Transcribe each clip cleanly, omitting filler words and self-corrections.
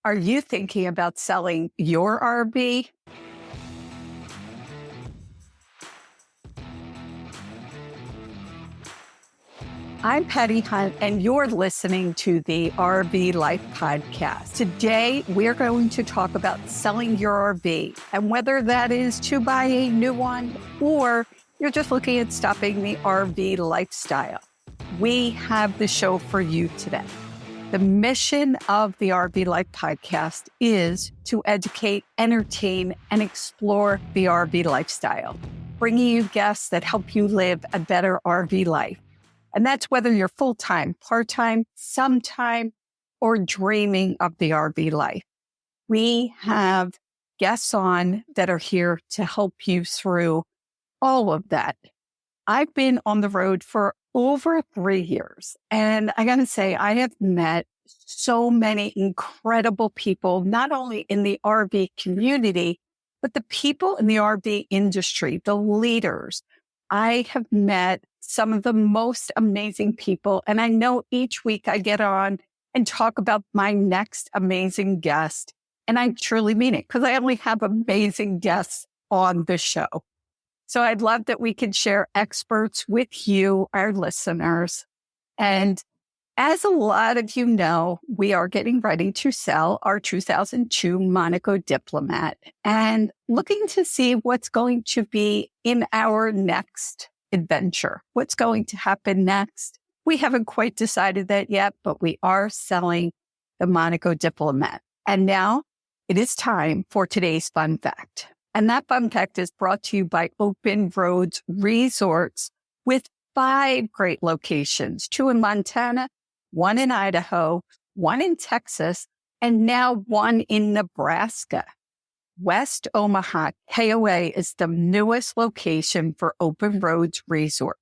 Are you thinking about selling your RV? I'm Patty Hunt, and you're listening to the RV Life Podcast. Today, we're going to talk about selling your RV and whether that is to buy a new one or you're just looking at stopping the RV lifestyle. We have the show for you today. The mission of the RV Life Podcast is to educate, entertain, and explore the RV lifestyle, bringing you guests that help you live a better RV life. And that's whether you're full-time, part-time, sometime, or dreaming of the RV life. We have guests on that are here to help you through all of that. I've been on the road for over 3 years, and I got to say, I have met so many incredible people, not only in the RV community, but the people in the RV industry, the leaders. I have met some of the most amazing people, and I know each week I get on and talk about my next amazing guest, and I truly mean it because I only have amazing guests on the show. So I'd love that we could share experts with you, our listeners. And as a lot of you know, we are getting ready to sell our 2002 Monaco Diplomat and looking to see what's going to be in our next adventure. What's going to happen next? We haven't quite decided that yet, but we are selling the Monaco Diplomat. And now it is time for today's fun fact. And that fun fact is brought to you by Open Roads Resorts with 5 great locations, 2 in Montana, 1 in Idaho, 1 in Texas, and now 1 in Nebraska. West Omaha KOA is the newest location for Open Roads Resort.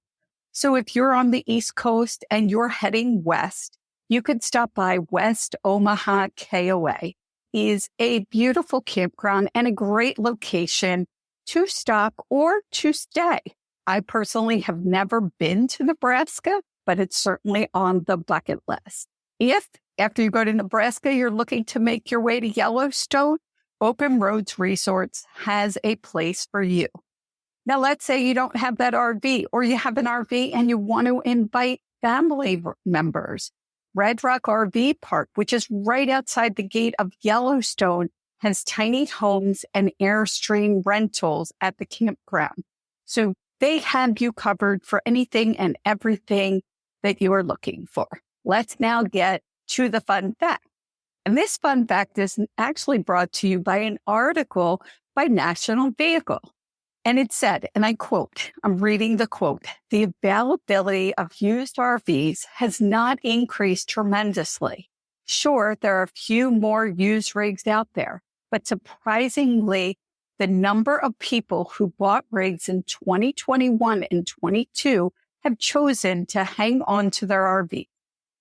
So if you're on the East Coast and you're heading west, you could stop by West Omaha KOA. Is a beautiful campground and a great location to stop or to stay. I personally have never been to Nebraska, but it's certainly on the bucket list. If after you go to Nebraska, you're looking to make your way to Yellowstone, Open Roads Resorts has a place for you. Now, let's say you don't have that RV or you have an RV and you want to invite family members. Red Rock RV Park, which is right outside the gate of Yellowstone, has tiny homes and Airstream rentals at the campground. So they have you covered for anything and everything that you are looking for. Let's now get to the fun fact. And this fun fact is actually brought to you by an article by National Vehicle. And it said, and I quote, I'm reading the quote, "The availability of used RVs has not increased tremendously. Sure, there are a few more used rigs out there, but surprisingly, the number of people who bought rigs in 2021 and 22 have chosen to hang on to their RV.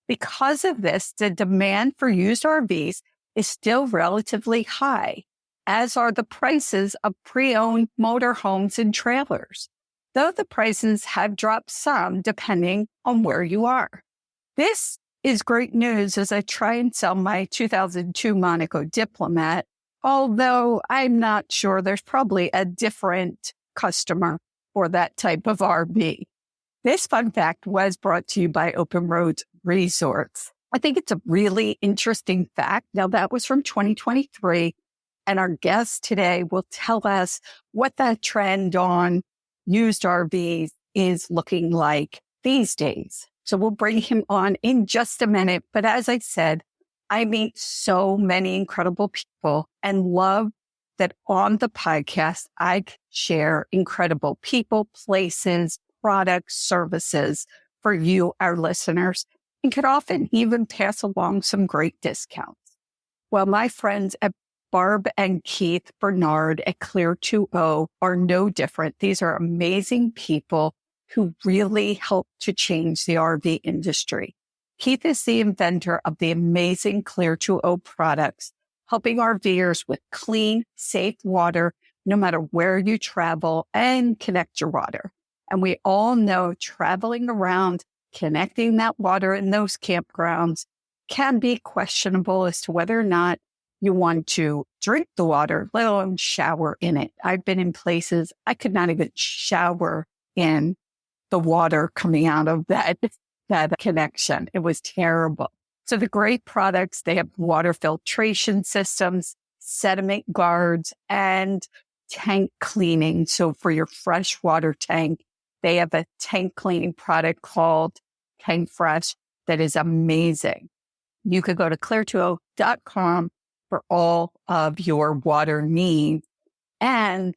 Because of this, the demand for used RVs is still relatively high, as are the prices of pre-owned motorhomes and trailers, though the prices have dropped some depending on where you are." This is great news as I try and sell my 2002 Monaco Diplomat, although I'm not sure there's probably a different customer for that type of RV. This fun fact was brought to you by Open Roads Resorts. I think it's a really interesting fact. Now, that was from 2023. And our guest today will tell us what that trend on used RVs is looking like these days. So we'll bring him on in just a minute. But as I said, I meet so many incredible people and love that on the podcast, I share incredible people, places, products, services for you, our listeners, and could often even pass along some great discounts. Well, my friends at Barb and Keith Bernard at Clear 2O are no different. These are amazing people who really help to change the RV industry. Keith is the inventor of the amazing Clear 2O products, helping RVers with clean, safe water, no matter where you travel, and connect your water. And we all know traveling around, connecting that water in those campgrounds can be questionable as to whether or not You want to drink the water, let alone shower in it. I've been in places I could not even shower in the water coming out of that connection. It was terrible. So the great products, they have water filtration systems, sediment guards, and tank cleaning. So for your freshwater tank, they have a tank cleaning product called Tank Fresh that is amazing. You could go to clear2o.com for all of your water needs. And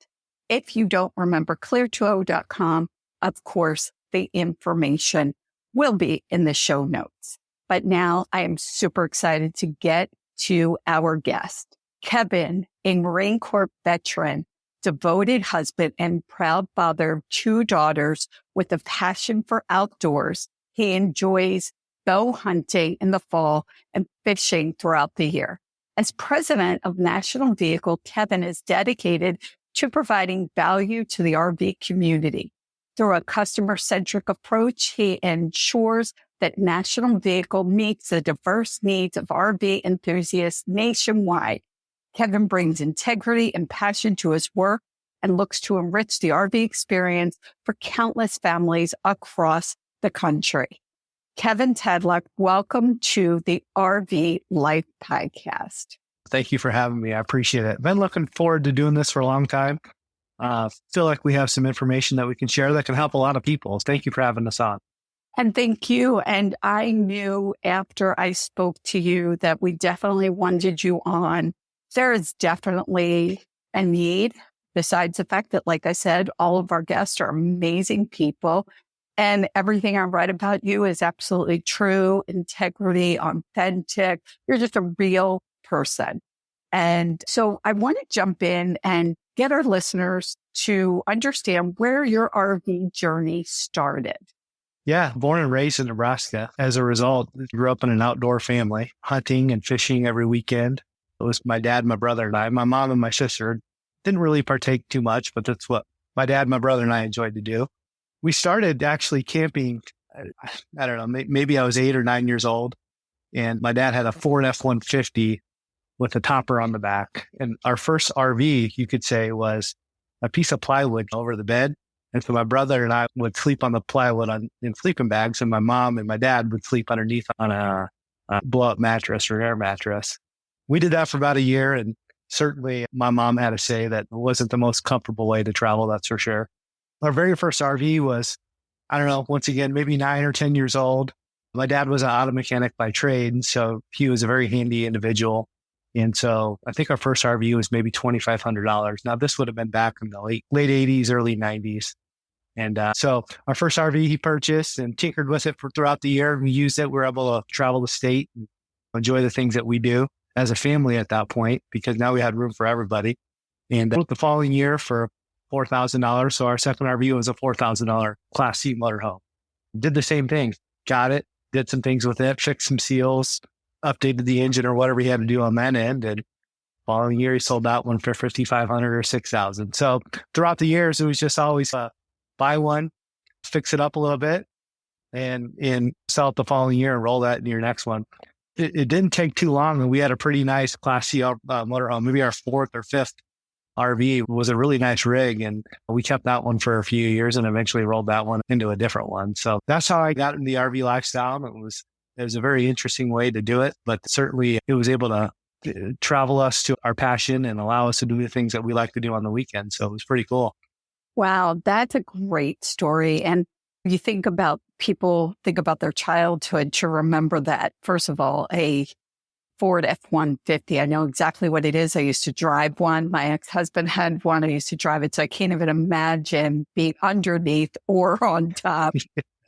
if you don't remember clear2o.com, of course, the information will be in the show notes. But now I am super excited to get to our guest. Kevin, a Marine Corps veteran, devoted husband, and proud father of 2 daughters with a passion for outdoors. He enjoys bow hunting in the fall and fishing throughout the year. As president of National Vehicle, Kevin is dedicated to providing value to the RV community. Through a customer-centric approach, he ensures that National Vehicle meets the diverse needs of RV enthusiasts nationwide. Kevin brings integrity and passion to his work and looks to enrich the RV experience for countless families across the country. Kevin Tadlock, welcome to the RV Life Podcast. Thank you for having me. I appreciate it. Been looking forward to doing this for a long time. Feel like we have some information that we can share that can help a lot of people. Thank you for having us on. And thank you. And I knew after I spoke to you that we definitely wanted you on. There is definitely a need, besides the fact that, like I said, all of our guests are amazing people. And everything I read about you is absolutely true, integrity, authentic. You're just a real person. And so I want to jump in and get our listeners to understand where your RV journey started. Yeah, born and raised in Nebraska. As a result, grew up in an outdoor family, hunting and fishing every weekend. It was my dad, my brother, and I. My mom and my sister didn't really partake too much, but that's what my dad, my brother, and I enjoyed to do. We started actually camping, I don't know, maybe I was 8 or 9 years old, and my dad had a Ford F-150 with a topper on the back. And our first RV, you could say, was a piece of plywood over the bed. And so my brother and I would sleep on the plywood in sleeping bags, and my mom and my dad would sleep underneath on a blow-up mattress or air mattress. We did that for about a year, and certainly my mom had to say that it wasn't the most comfortable way to travel, that's for sure. Our very first RV was, I don't know, once again, maybe 9 or 10 years old. My dad was an auto mechanic by trade, and so he was a very handy individual. And so I think our first RV was maybe $2,500. Now, this would have been back in the late 80s, early 90s. And so our first RV he purchased and tinkered with it throughout the year. We used it. We were able to travel the state and enjoy the things that we do as a family at that point, because now we had room for everybody. And the following year for $4,000. So our second RV was a $4,000 Class C motorhome. Did the same thing. Got it. Did some things with it. Fixed some seals. Updated the engine or whatever he had to do on that end. And following year, he sold that one for $5,500 or $6,000. So throughout the years, it was just always buy one, fix it up a little bit, and sell it the following year and roll that into your next one. It didn't take too long, and we had a pretty nice Class C motorhome. Maybe our 4th or 5th RV was a really nice rig, and we kept that one for a few years and eventually rolled that one into a different one. So that's how I got in the RV lifestyle. It was a very interesting way to do it, but certainly it was able to travel us to our passion and allow us to do the things that we like to do on the weekend. So it was pretty cool. Wow, that's a great story. And you people think about their childhood to remember that. First of all, a Ford F-150. I know exactly what it is. I used to drive one. My ex-husband had one. I used to drive it. So I can't even imagine being underneath or on top.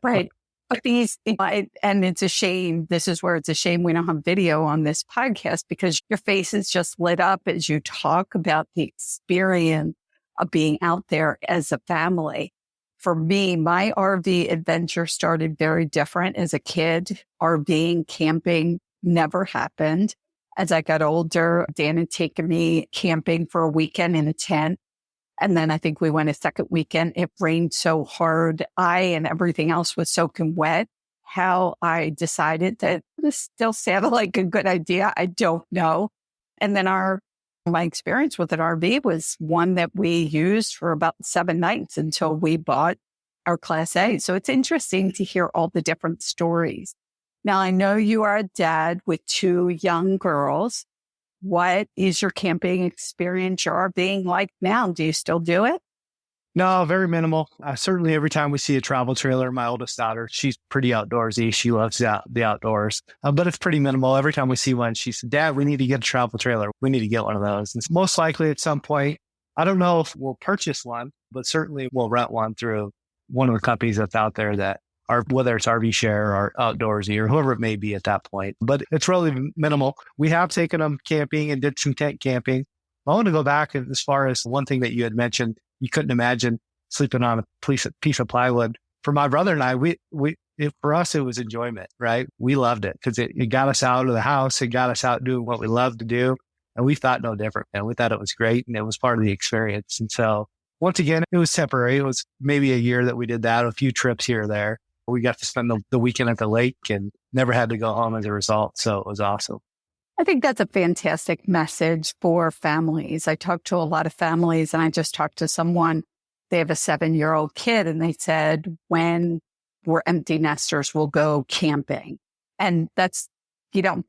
Right. But and it's a shame. This is where it's a shame we don't have video on this podcast, because your face is just lit up as you talk about the experience of being out there as a family. For me, my RV adventure started very different as a kid. RVing, camping never happened. As I got older, Dan had taken me camping for a weekend in a tent. And then I think we went a second weekend. It rained so hard. I and everything else was soaking wet. How I decided that this still sounded like a good idea, I don't know. And then my experience with an RV was one that we used for about 7 nights until we bought our Class A. So it's interesting to hear all the different stories. Now, I know you are a dad with 2 young girls. What is your camping experience, your RVing like now? Do you still do it? No, very minimal. Certainly every time we see a travel trailer, my oldest daughter, she's pretty outdoorsy. She loves the outdoors, but it's pretty minimal. Every time we see one, she said, Dad, we need to get a travel trailer. We need to get one of those. And most likely at some point, I don't know if we'll purchase one, but certainly we'll rent one through one of the companies that's out there that are, whether it's RV Share or Outdoorsy or whoever it may be at that point. But it's really minimal. We have taken them camping and did some tent camping. I want to go back as far as one thing that you had mentioned. You couldn't imagine sleeping on a piece of plywood. For my brother and I, for us, it was enjoyment, right? We loved it because it got us out of the house. It got us out doing what we love to do. And we thought no different. And we thought it was great. And it was part of the experience. And so once again, it was temporary. It was maybe a year that we did that, a few trips here or there. We got to spend the weekend at the lake and never had to go home as a result. So it was awesome. I think that's a fantastic message for families. I talked to a lot of families, and I just talked to someone. They have a 7-year-old kid, and they said, when we're empty nesters, we'll go camping. And that's,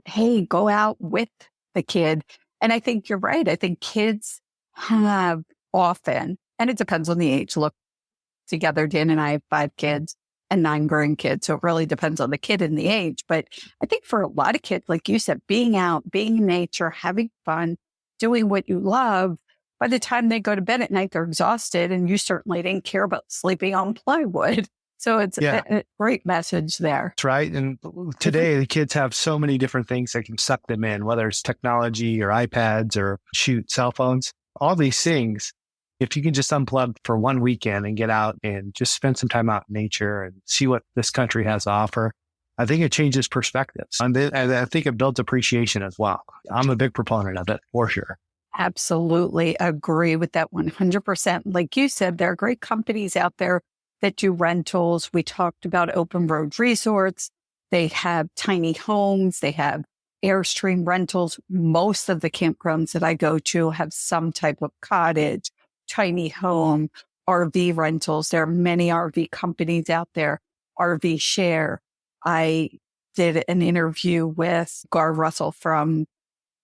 hey, go out with the kid. And I think you're right. I think kids have often, and it depends on the age. Look, together, Dan and I have 5 kids and 9 grandkids. So it really depends on the kid and the age. But I think for a lot of kids, like you said, being out, being in nature, having fun, doing what you love, by the time they go to bed at night, they're exhausted. And you certainly didn't care about sleeping on plywood. So it's a great message there. That's right. And today the kids have so many different things that can suck them in, whether it's technology or iPads or cell phones, all these things. If you can just unplug for one weekend and get out and just spend some time out in nature and see what this country has to offer, I think it changes perspectives. And I think it builds appreciation as well. I'm a big proponent of it for sure. Absolutely agree with that 100%. Like you said, there are great companies out there that do rentals. We talked about Open Road Resorts. They have tiny homes. They have Airstream rentals. Most of the campgrounds that I go to have some type of cottage, tiny home, RV rentals. There are many RV companies out there, RV Share. I did an interview with Gar Russell from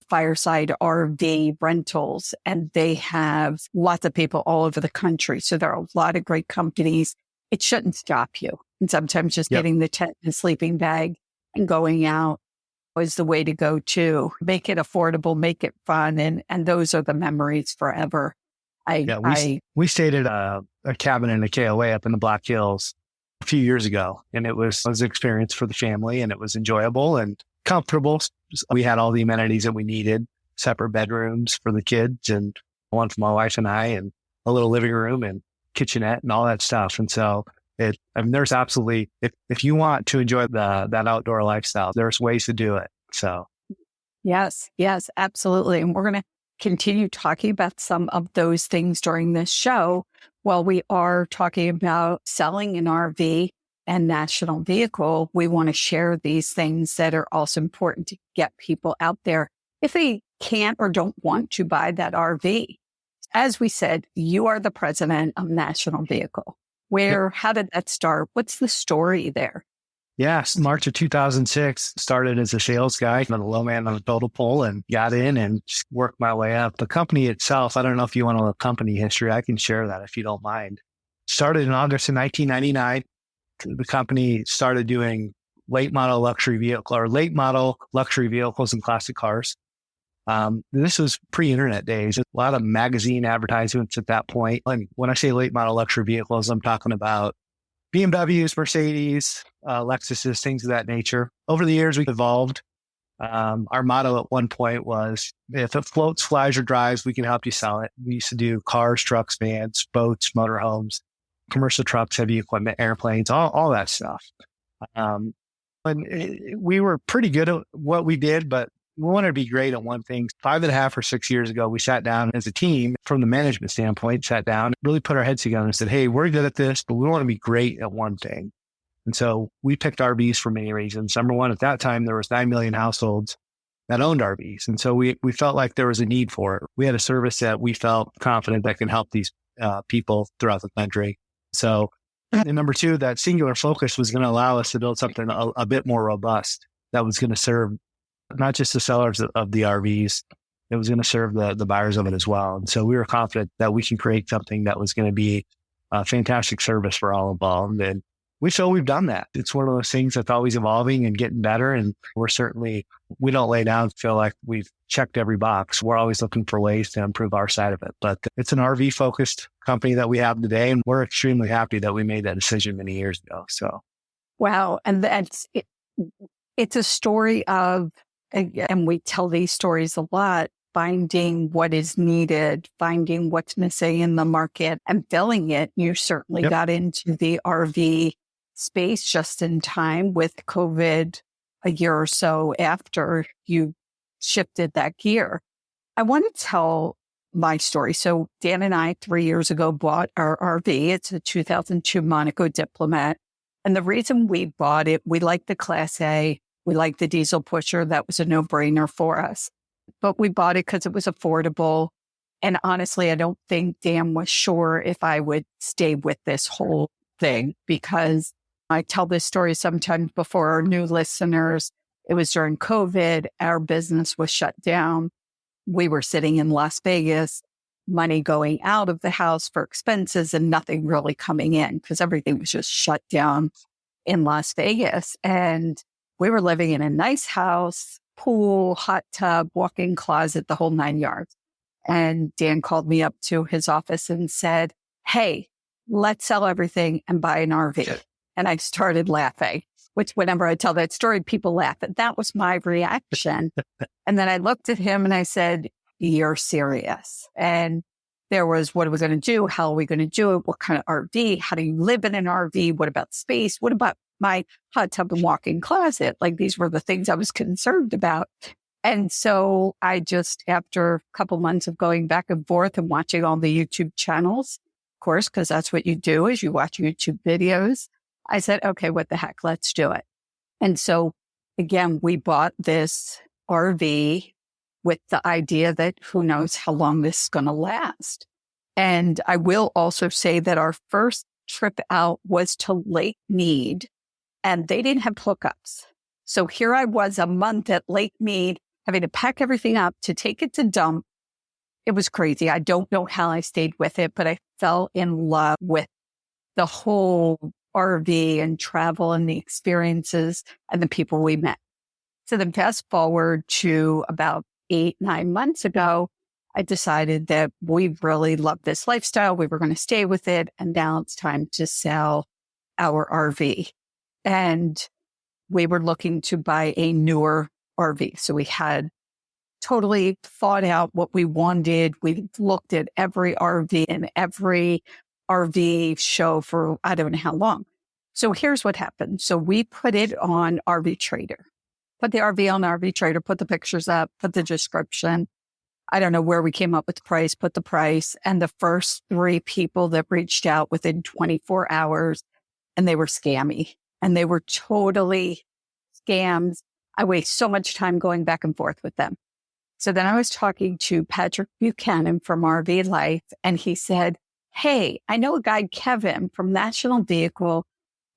Fireside RV Rentals, and they have lots of people all over the country. So there are a lot of great companies. It shouldn't stop you. And sometimes just getting the tent and sleeping bag and going out is the way to go too. Make it affordable, make it fun. And those are the memories forever. We stayed at a cabin in a KOA up in the Black Hills a few years ago, and it was an experience for the family, and it was enjoyable and comfortable. We had all the amenities that we needed, separate bedrooms for the kids and one for my wife and I, and a little living room and kitchenette and all that stuff. And so there's absolutely, if you want to enjoy that outdoor lifestyle, there's ways to do it. So. Yes, absolutely. And we're going to continue talking about some of those things during this show while we are talking about selling an RV and national vehicle. We want to share these things that are also important to get people out there if they can't or don't want to buy that RV. As we said, you are the president of National Vehicle. How did that start? What's the story there? Yes, March of 2006, started as a sales guy, the low man on the total pole, and got in and just worked my way up. The company itself, I don't know if you want to know company history. I can share that if you don't mind. Started in August of 1999. The company started doing late model luxury vehicles and classic cars. This was pre-internet days. A lot of magazine advertisements at that point. And when I say late model luxury vehicles, I'm talking about BMWs, Mercedes, Lexuses, things of that nature. Over the years, we've evolved. Our motto at one point was, if it floats, flies, or drives, we can help you sell it. We used to do cars, trucks, vans, boats, motorhomes, commercial trucks, heavy equipment, airplanes, all that stuff. We were pretty good at what we did, but we wanted to be great at one thing. 5.5 or 6 years ago, we sat down as a team from the management standpoint, really put our heads together and said, hey, we're good at this, but we want to be great at one thing. And so we picked RVs for many reasons. Number one, at that time, there was 9 million households that owned RVs. And so we felt like there was a need for it. We had a service that we felt confident that can help these people throughout the country. So, and number two, that singular focus was going to allow us to build something a bit more robust that was going to serve not just the sellers of the RVs, it was going to serve the buyers of it as well. And so we were confident that we can create something that was going to be a fantastic service for all involved. And we feel we've done that. It's one of those things that's always evolving and getting better. And we don't lay down and feel like we've checked every box. We're always looking for ways to improve our side of it. But it's an RV focused company that we have today. And we're extremely happy that we made that decision many years ago. So. Wow. And it's a story of, and we tell these stories a lot, finding what is needed, finding what's missing in the market and filling it. You certainly got into the RV space just in time with COVID a year or so after you shifted that gear. I want to tell my story. So Dan and I 3 years ago bought our RV. It's a 2002 Monaco Diplomat. And the reason we bought it, we liked the Class A. We liked the diesel pusher. That was a no-brainer for us. But we bought it because it was affordable. And honestly, I don't think Dan was sure if I would stay with this whole thing, because I tell this story sometimes before our new listeners. It was during COVID. Our business was shut down. We were sitting in Las Vegas, money going out of the house for expenses and nothing really coming in because everything was just shut down in Las Vegas. And we were living in a nice house, pool, hot tub, walk-in closet, the whole 9 yards. And Dan called me up to his office and said, "Hey, let's sell everything and buy an RV." And I started laughing, which whenever I tell that story, people laugh. And that was my reaction. And then I looked at him and I said, "You're serious." And there was, what are we going to do? How are we going to do it? What kind of RV? How do you live in an RV? What about space? What about my hot tub and walk-in closet? Like, these were the things I was concerned about. And so I just, after a couple months of going back and forth and watching all the YouTube channels, of course, because that's what you do is you watch YouTube videos, I said, okay, what the heck, let's do it. And so again, we bought this RV with the idea that who knows how long this is going to last. And I will also say that our first trip out was to Lake Mead, and they didn't have hookups. So here I was a month at Lake Mead, having to pack everything up to take it to dump. It was crazy. I don't know how I stayed with it, but I fell in love with the whole RV and travel and the experiences and the people we met. So then fast forward to about 8-9 months ago, I decided that we really loved this lifestyle. We were going to stay with it. And now it's time to sell our RV. And we were looking to buy a newer RV. So we had totally thought out what we wanted. We looked at every RV and every RV show for I don't know how long. So here's what happened. So we put it on RV Trader, put the RV on RV Trader, put the pictures up, put the description. I don't know where we came up with the price, put the price. And the first 3 people that reached out within 24 hours, and they were scammy. And they were totally scams. I waste so much time going back and forth with them. So then I was talking to Patrick Buchanan from RV Life, and he said, "Hey, I know a guy, Kevin, from National Vehicle.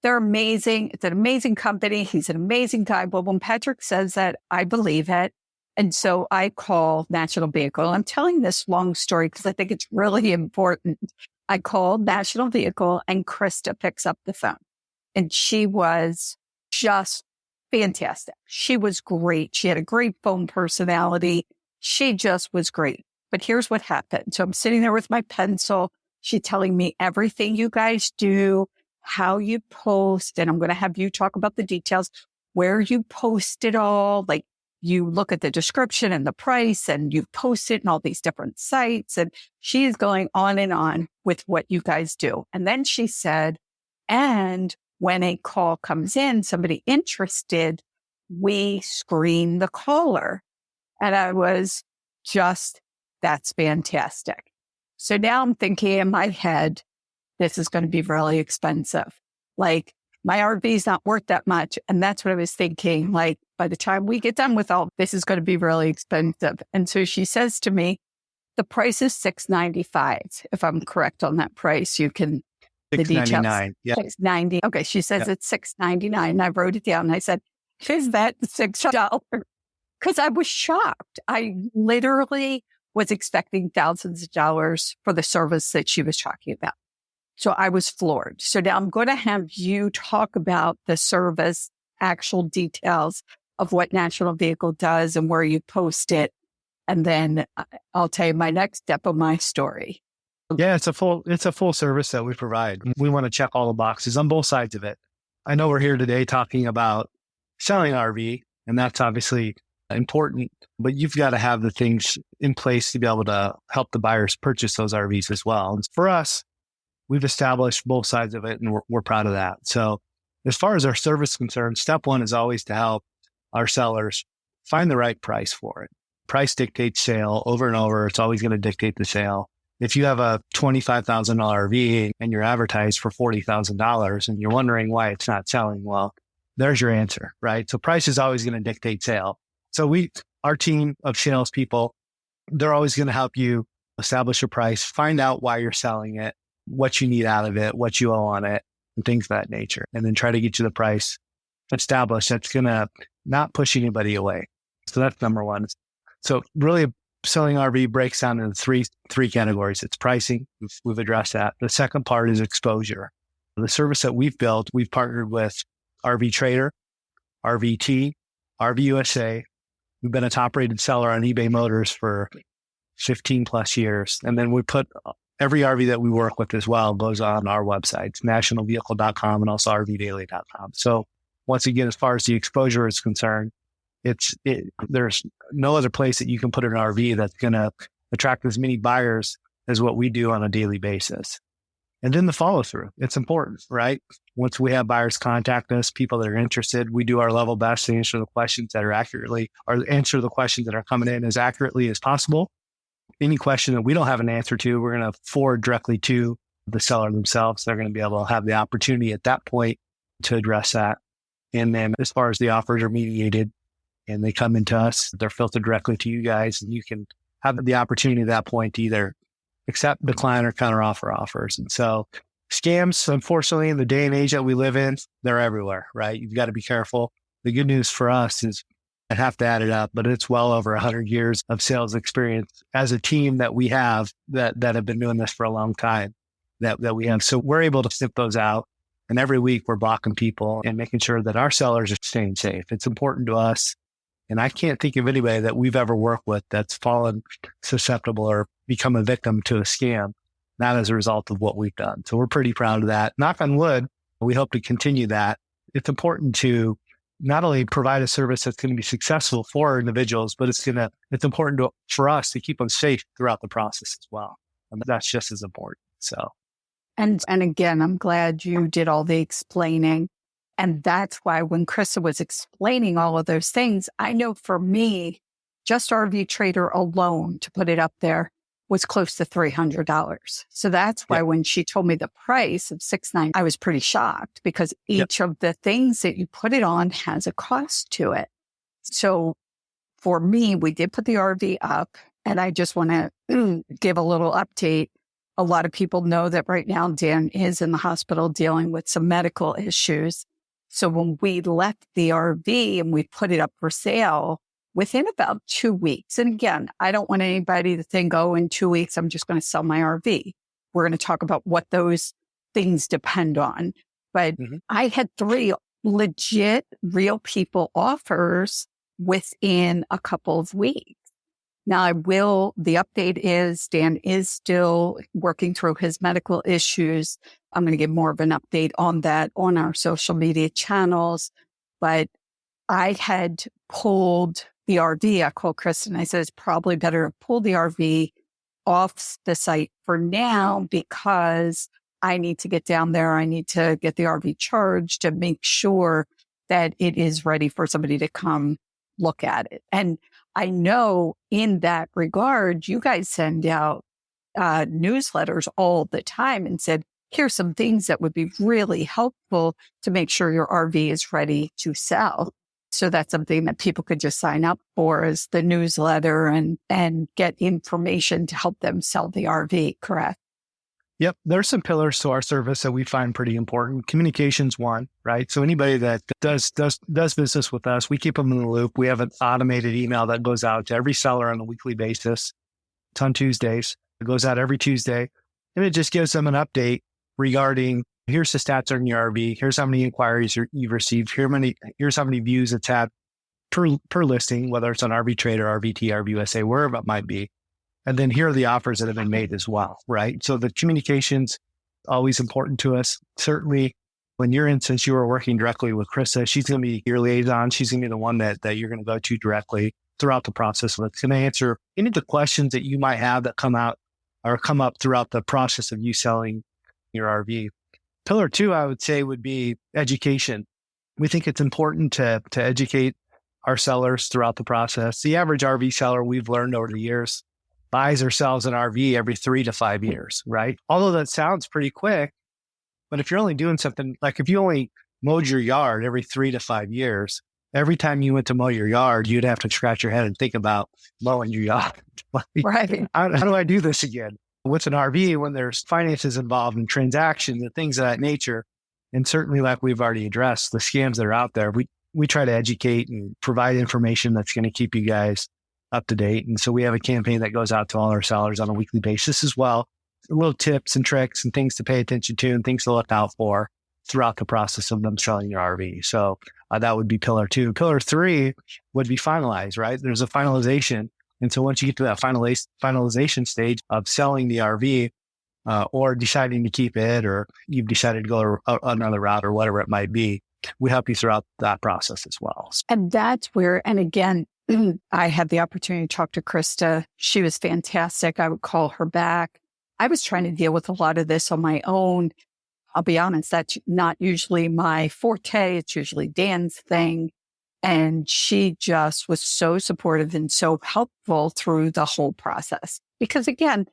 They're amazing. It's an amazing company. He's an amazing guy." Well, when Patrick says that, I believe it. And so I call National Vehicle. I'm telling this long story because I think it's really important. I called National Vehicle and Krista picks up the phone. And she was just fantastic. She was great. She had a great phone personality. She just was great. But here's what happened. So I'm sitting there with my pencil. She's telling me everything you guys do, how you post, and I'm going to have you talk about the details, where you post it all. Like, you look at the description and the price and you post it in all these different sites. And she's going on with what you guys do. And then she said, and when a call comes in, somebody interested, we screen the caller. And I was just, that's fantastic. So now I'm thinking in my head, this is going to be really expensive. Like, my RV's not worth that much. And that's what I was thinking. Like, by the time we get done with all this is going to be really expensive. And so she says to me, the price is $695. If I'm correct on that price, you can, the details. $699. Yeah. $690. Okay. She says it's $699. And I wrote it down and I said, is that $6? Because I was shocked. I literally was expecting thousands of dollars for the service that she was talking about. So I was floored. So now I'm going to have you talk about the service, actual details of what National Vehicle does and where you post it. And then I'll tell you my next step of my story. Yeah, it's a full service that we provide. We want to check all the boxes on both sides of it. I know we're here today talking about selling an RV, and that's obviously important, but you've got to have the things in place to be able to help the buyers purchase those RVs as well. And for us, we've established both sides of it, and we're proud of that. So as far as our service is concerned, step one is always to help our sellers find the right price for it. Price dictates sale over and over. It's always going to dictate the sale. If you have a $25,000 RV and you're advertised for $40,000 and you're wondering why it's not selling, well, there's your answer, right? So price is always going to dictate sale. So our team of salespeople, they're always going to help you establish a price, find out why you're selling it, what you need out of it, what you owe on it, and things of that nature. And then try to get you the price established that's going to not push anybody away. So that's number one. So really selling RV breaks down into three categories. It's pricing. We've addressed that. The second part is exposure. The service that we've built, we've partnered with RV Trader, RVT, RV USA. We've been a top rated seller on eBay Motors for 15 plus years. And then we put every RV that we work with as well goes on our websites, nationalvehicle.com and also rvdaily.com. So once again, as far as the exposure is concerned, there's no other place that you can put an RV that's going to attract as many buyers as what we do on a daily basis. And then the follow through. It's important, right? Once we have buyers contact us, people that are interested, we do our level best to answer the questions that are answer the questions that are coming in as accurately as possible. Any question that we don't have an answer to, we're going to forward directly to the seller themselves. They're going to be able to have the opportunity at that point to address that. And then as far as the offers are mediated and they come into us, they're filtered directly to you guys, and you can have the opportunity at that point to either accept, decline, or counteroffer offers. And so scams, unfortunately, in the day and age that we live in, they're everywhere, right? You've got to be careful. The good news for us is, I have to add it up, but it's well over 100 years of sales experience as a team that we have that have been doing this for a long time that we have. So we're able to snip those out. And every week we're blocking people and making sure that our sellers are staying safe. It's important to us. And I can't think of anybody that we've ever worked with that's fallen susceptible or become a victim to a scam, not as a result of what we've done. So we're pretty proud of that. Knock on wood, we hope to continue that. It's important to not only provide a service that's going to be successful for our individuals, but it's important for us to keep them safe throughout the process as well. And that's just as important. So, and again, I'm glad you did all the explaining. And that's why when Krista was explaining all of those things, I know for me, just RV Trader alone to put it up there was close to $300. So that's why when she told me the price of $690, I was pretty shocked because each of the things that you put it on has a cost to it. So for me, we did put the RV up, and I just want to give a little update. A lot of people know that right now Dan is in the hospital dealing with some medical issues. So when we left the RV and we put it up for sale, within about 2 weeks, and again, I don't want anybody to think, oh, in 2 weeks, I'm just going to sell my RV. We're going to talk about what those things depend on. But I had 3 legit, real people offers within a couple of weeks. Now, the update is Dan is still working through his medical issues. I'm going to give more of an update on that on our social media channels. But I had pulled the RV. I called Krista and I said, it's probably better to pull the RV off the site for now because I need to get down there. I need to get the RV charged to make sure that it is ready for somebody to come look at it. And I know in that regard, you guys send out newsletters all the time and said, here's some things that would be really helpful to make sure your RV is ready to sell. So that's something that people could just sign up for, is the newsletter and get information to help them sell the RV, correct? Yep. There's some pillars to our service that we find pretty important. Communication's one, right? So anybody that does business with us, we keep them in the loop. We have an automated email that goes out to every seller on a weekly basis. It's on Tuesdays. It goes out every Tuesday. And it just gives them an update regarding, here's the stats on your RV. Here's how many inquiries you've received. Here's how many views it's had per listing, whether it's on RV Trader, RVT, RVUSA, wherever it might be. And then here are the offers that have been made as well, right? So the communication's always important to us. Certainly, when you're in, since you are working directly with Krista, she's going to be your liaison. She's going to be the one that you're going to go to directly throughout the process. It's going to answer any of the questions that you might have that come up throughout the process of you selling your RV. Pillar 2, I would say, would be education. We think it's important to educate our sellers throughout the process. The average RV seller, we've learned over the years, buys or sells an RV every 3 to 5 years, right? Although that sounds pretty quick, but if you're only doing something, like if you only mowed your yard every 3 to 5 years, every time you went to mow your yard, you'd have to scratch your head and think about mowing your yard. Right. How do I do this again? What's an RV when there's finances involved and transactions and things of that nature? And certainly, like we've already addressed, the scams that are out there, we try to educate and provide information that's going to keep you guys up to date. And so we have a campaign that goes out to all our sellers on a weekly basis as well. Little tips and tricks and things to pay attention to and things to look out for throughout the process of them selling your RV. So that would be pillar 2. Pillar 3 would be finalize, right? There's a finalization. And so once you get to that finalization stage of selling the RV or deciding to keep it, or you've decided to go another route or whatever it might be, we help you throughout that process as well. And that's where, and again, I had the opportunity to talk to Krista. She was fantastic. I would call her back. I was trying to deal with a lot of this on my own. I'll be honest, that's not usually my forte. It's usually Dan's thing. And she just was so supportive and so helpful through the whole process. Because again,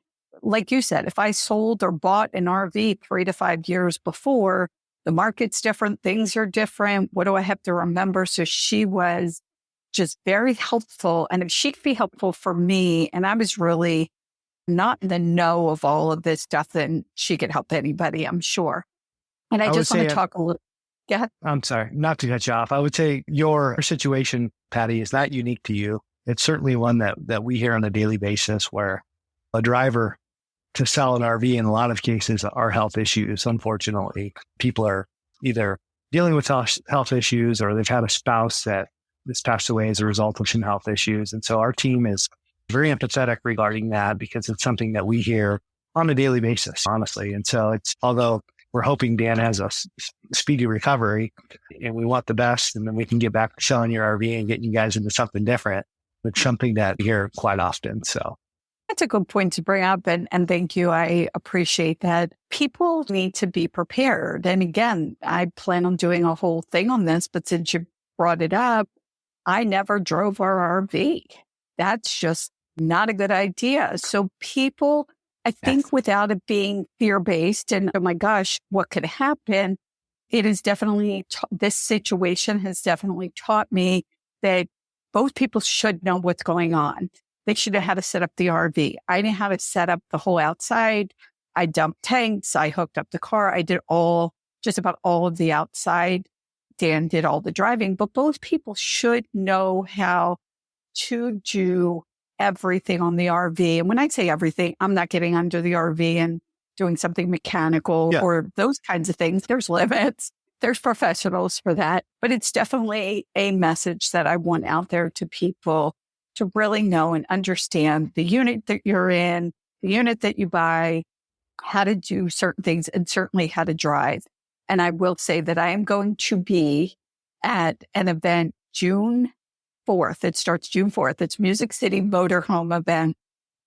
like you said, if I sold or bought an RV 3 to 5 years before, the market's different, things are different. What do I have to remember? So she was just very helpful. And if she'd be helpful for me, and I was really not in the know of all of this stuff, then she could help anybody, I'm sure. And I just want to talk a little. Yeah. I'm sorry, not to cut you off. I would say your situation, Patty, is not unique to you. It's certainly one that we hear on a daily basis, where a driver to sell an RV in a lot of cases are health issues. Unfortunately, people are either dealing with health issues or they've had a spouse that has passed away as a result of some health issues. And so our team is very empathetic regarding that, because it's something that we hear on a daily basis, honestly. And so although we're hoping Dan has a speedy recovery and we want the best, and then we can get back to selling your RV and getting you guys into something different, it's something that we hear quite often. So that's a good point to bring up. And thank you. I appreciate that. People need to be prepared. And again, I plan on doing a whole thing on this, but since you brought it up, I never drove our RV. That's just not a good idea. So people, I think without it being fear-based and, oh my gosh, what could happen? It is definitely, this situation has definitely taught me that both people should know what's going on. They should know how to set up the RV. I knew how to set up the whole outside. I dumped tanks. I hooked up the car. I did just about all of the outside. Dan did all the driving, but both people should know how to do everything on the RV. And when I say everything, I'm not getting under the RV and doing something mechanical or those kinds of things. There's limits. There's professionals for that. But it's definitely a message that I want out there to people to really know and understand the unit that you're in, the unit that you buy, how to do certain things, and certainly how to drive. And I will say that I am going to be at an event June 4th. It starts June 4th. It's Music City Motorhome event.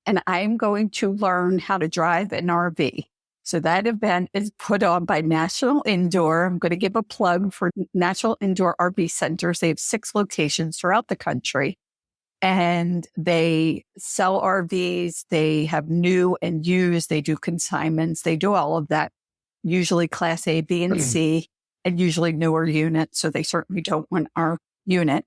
And I am going to learn how to drive an RV. So that event is put on by National Indoor. I'm going to give a plug for National Indoor RV Centers. They have 6 locations throughout the country. And they sell RVs. They have new and used. They do consignments. They do all of that. usually class A, B, and C, and usually newer units. So they certainly don't want our unit.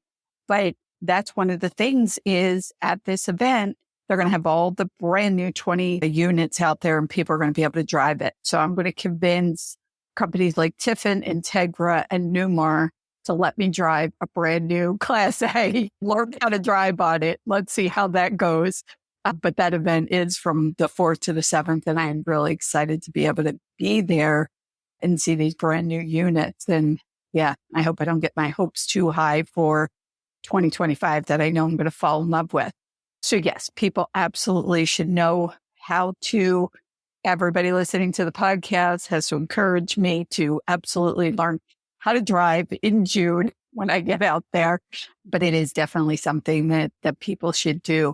But that's one of the things is at this event, they're going to have all the brand new 20 units out there and people are going to be able to drive it. So I'm going to convince companies like Tiffin, Integra, and Newmar to let me drive a brand new Class A, learn how to drive on it. Let's see how that goes. But that event is from the 4th to the 7th, and I'm really excited to be able to be there and see these brand new units. And yeah, I hope I don't get my hopes too high for 2025 that I know I'm going to fall in love with. So yes, people absolutely should know how to. Everybody listening to the podcast has to encourage me to absolutely learn how to drive in June when I get out there. But it is definitely something that people should do.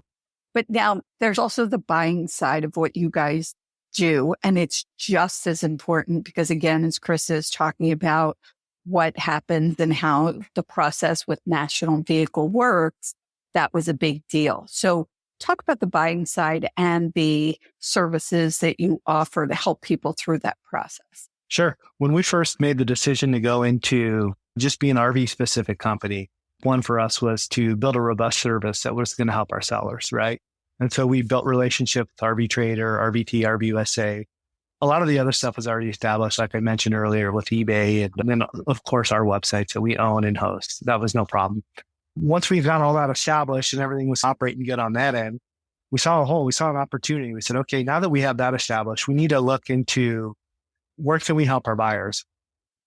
But now there's also the buying side of what you guys do. And it's just as important because, again, as Krista is talking about what happens and how the process with National Vehicle works, that was a big deal. So talk about the buying side and the services that you offer to help people through that process. Sure. When we first made the decision to go into just be an RV specific company, one for us was to build a robust service that was going to help our sellers, right? And so we built relationships with RV Trader, RVT, RVUSA. A lot of the other stuff was already established, like I mentioned earlier, with eBay and then, of course, our websites that we own and host. That was no problem. Once we've got all that established and everything was operating good on that end, we saw an opportunity. We said, okay, now that we have that established, we need to look into where can we help our buyers?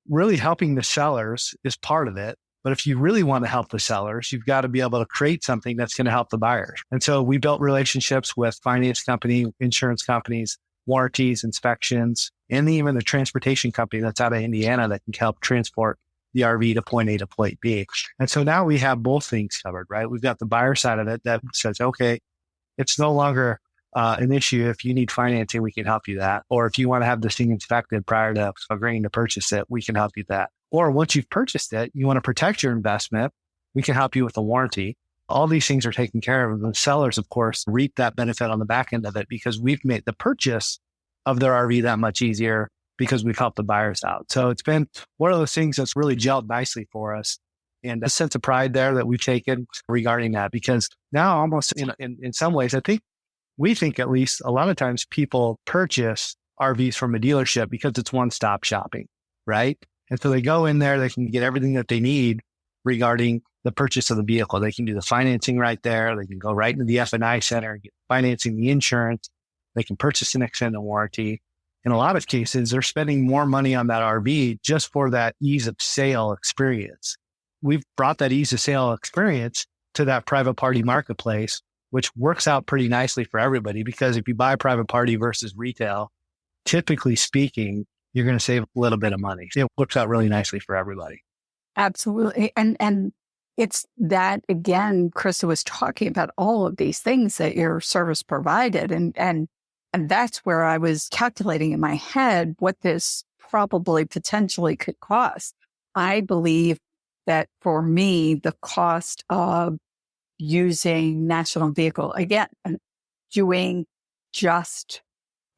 Really helping the sellers is part of it. But if you really want to help the sellers, you've got to be able to create something that's going to help the buyers. And so we built relationships with finance company, insurance companies, warranties, inspections, and even the transportation company that's out of Indiana that can help transport the RV to point A to point B. And so now we have both things covered, right? We've got the buyer side of it that says, okay, it's no longer an issue. If you need financing, we can help you that. Or if you want to have this thing inspected prior to agreeing to purchase it, we can help you that. Or once you've purchased it, you want to protect your investment, we can help you with a warranty. All these things are taken care of. The sellers, of course, reap that benefit on the back end of it because we've made the purchase of their RV that much easier because we've helped the buyers out. So it's been one of those things that's really gelled nicely for us. And a sense of pride there that we've taken regarding that, because now almost in some ways, we think at least a lot of times people purchase RVs from a dealership because it's one-stop shopping, right? And so they go in there, they can get everything that they need regarding the purchase of the vehicle. They can do the financing right there. They can go right into the F&I center, get financing the insurance. They can purchase an extended warranty. In a lot of cases, they're spending more money on that RV just for that ease of sale experience. We've brought that ease of sale experience to that private party marketplace, which works out pretty nicely for everybody because if you buy private party versus retail, typically speaking, you're going to save a little bit of money. It works out really nicely for everybody. Absolutely. And it's that, again, Krista was talking about all of these things that your service provided. And that's where I was calculating in my head what this probably potentially could cost. I believe that for me, the cost of using National Vehicle, again, doing just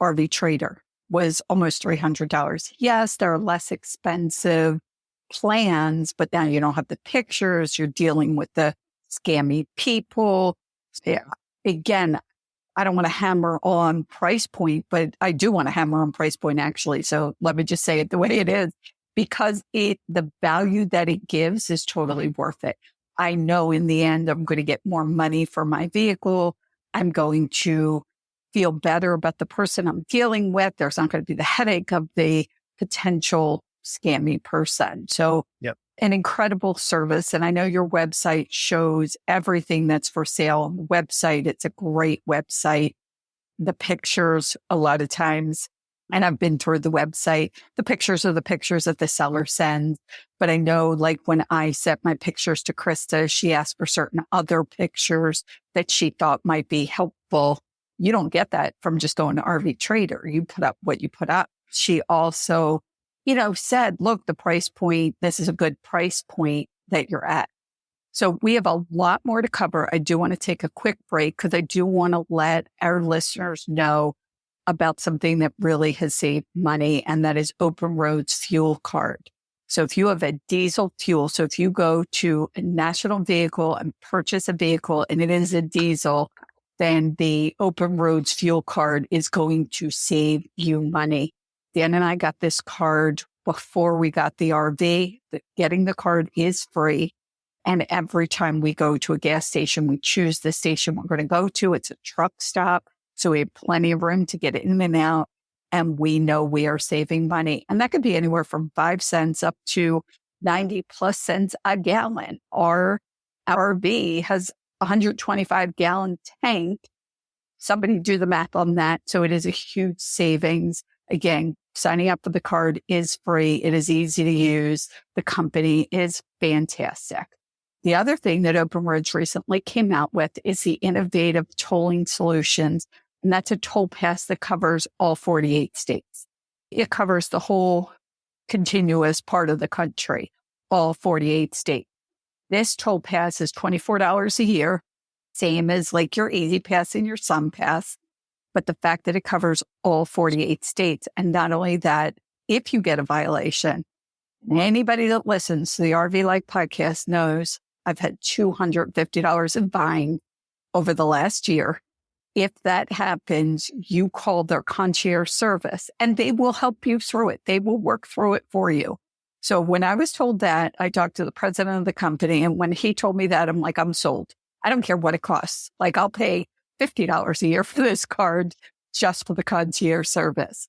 RV Trader was almost $300. Yes, there are less expensive plans, but now you don't have the pictures. You're dealing with the scammy people. Yeah. Again, I don't want to hammer on price point, but I do want to hammer on price point actually. So let me just say it the way it is, because the value that it gives is totally worth it. I know in the end, I'm going to get more money for my vehicle. I'm going to feel better about the person I'm dealing with. There's not going to be the headache of the potential scammy person. So An incredible service. And I know your website shows everything that's for sale on the website. It's a great website. The pictures, a lot of times, and I've been through the website, the pictures are the pictures that the seller sends. But I know like when I sent my pictures to Krista, she asked for certain other pictures that she thought might be helpful. You don't get that from just going to RV Trader. You put up what you put up. She also, said, look, the price point, this is a good price point that you're at. So we have a lot more to cover. I do want to take a quick break because I do want to let our listeners know about something that really has saved money, and that is Open Roads Fuel Card. So if you have a diesel fuel, so if you go to a national vehicle and purchase a vehicle and it is a diesel, then the Open Roads Fuel Card is going to save you money. Dan and I got this card before we got the RV. Getting the card is free. And every time we go to a gas station, we choose the station we're going to go to. It's a truck stop. So we have plenty of room to get in and out. And we know we are saving money. And that could be anywhere from 5 cents up to 90 plus cents a gallon. Our RV has a 125 gallon tank. Somebody do the math on that. So it is a huge savings. Again, signing up for the card is free. It is easy to use. The company is fantastic. The other thing that Open Roads recently came out with is the innovative tolling solutions. And that's a toll pass that covers all 48 states. It covers the whole continuous part of the country, all 48 states. This toll pass is $24 a year, same as like your Easy Pass and your Sun Pass. But the fact that it covers all 48 states, and not only that, if you get a violation, anybody that listens to the RV Life podcast knows I've had $250 in fine over the last year. If that happens, you call their concierge service and they will help you through it. They will work through it for you. So when I was told that, I talked to the president of the company. And when he told me that, I'm like, I'm sold. I don't care what it costs. Like, I'll pay $50 a year for this card just for the concierge service.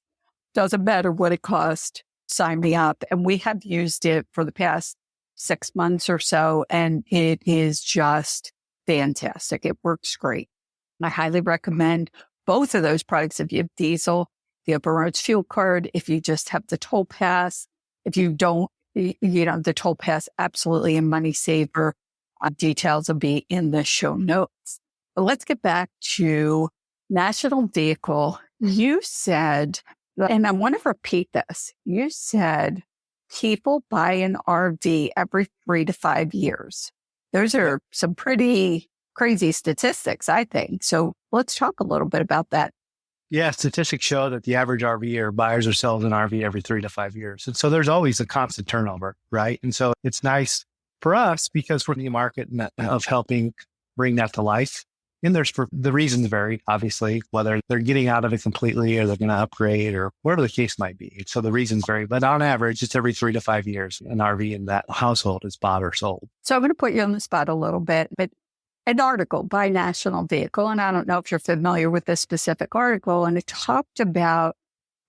Doesn't matter what it costs. Sign me up. And we have used it for the past 6 months or so. And it is just fantastic. It works great. I highly recommend both of those products. If you have diesel, the Open Roads Fuel Card. If you just have the toll pass, if you don't, the toll pass, absolutely a money saver. Details will be in the show notes. But let's get back to National Vehicle. You said, and I want to repeat this, you said people buy an RV every 3 to 5 years. Those are some pretty crazy statistics, I think. So let's talk a little bit about that. Yeah, statistics show that the average RVer buys or sells an RV every 3 to 5 years. And so there's always a constant turnover, right? And so it's nice for us because we're in the market of helping bring that to life. And the reasons vary, obviously, whether they're getting out of it completely or they're going to upgrade or whatever the case might be. So the reasons vary. But on average, it's every 3 to 5 years an RV in that household is bought or sold. So I'm going to put you on the spot a little bit, but an article by National Vehicle, and I don't know if you're familiar with this specific article, and it talked about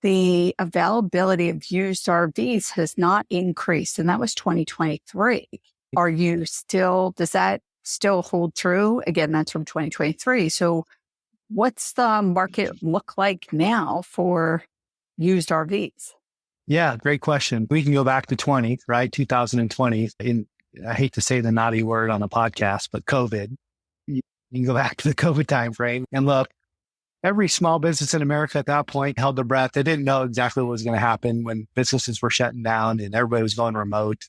the availability of used RVs has not increased, and that was 2023. Does that still hold true? Again, that's from 2023. So what's the market look like now for used RVs? Yeah, great question. We can go back to 2020. I hate to say the naughty word on a podcast, but COVID. You can go back to the COVID timeframe and look, every small business in America at that point held their breath. They didn't know exactly what was going to happen when businesses were shutting down and everybody was going remote.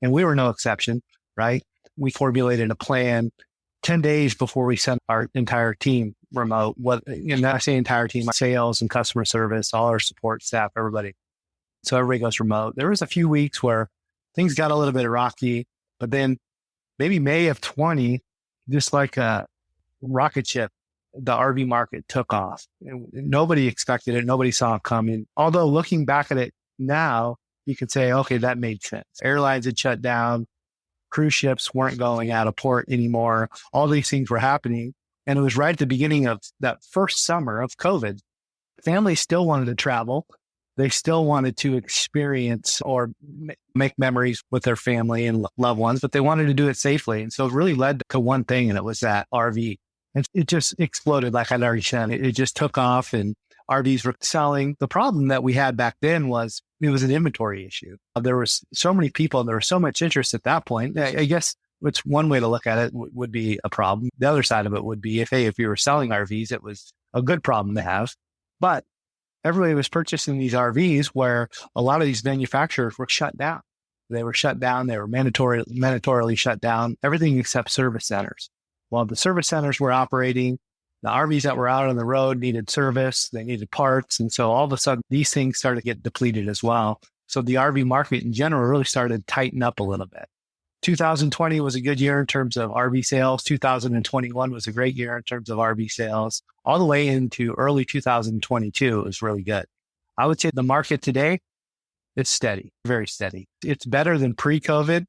And we were no exception, right? We formulated a plan 10 days before we sent our entire team remote. And I say entire team, sales and customer service, all our support staff, everybody. So everybody goes remote. There was a few weeks where things got a little bit rocky, but then maybe May of 20, just like a rocket ship, the RV market took off. And nobody expected it. Nobody saw it coming. Although looking back at it now, you could say, okay, that made sense. Airlines had shut down. Cruise ships weren't going out of port anymore. All these things were happening. And it was right at the beginning of that first summer of COVID. Families still wanted to travel. They still wanted to experience or make memories with their family and loved ones, but they wanted to do it safely. And so it really led to one thing, and it was that RV. And it just exploded, like I'd already said. It just took off and RVs were selling. The problem that we had back then was it was an inventory issue. There was so many people and there was so much interest at that point. I guess it's one way to look at it would be a problem. The other side of it would be if you were selling RVs, it was a good problem to have. But everybody was purchasing these RVs where a lot of these manufacturers were shut down. They were shut down. They were mandatorily shut down, everything except service centers. While the service centers were operating, The RVs that were out on the road needed service, they needed parts. And so all of a sudden, these things started to get depleted as well. So the RV market in general really started to tighten up a little bit. 2020 was a good year in terms of RV sales. 2021 was a great year in terms of RV sales. All the way into early 2022, it was really good. I would say the market today, it's steady, very steady. It's better than pre-COVID.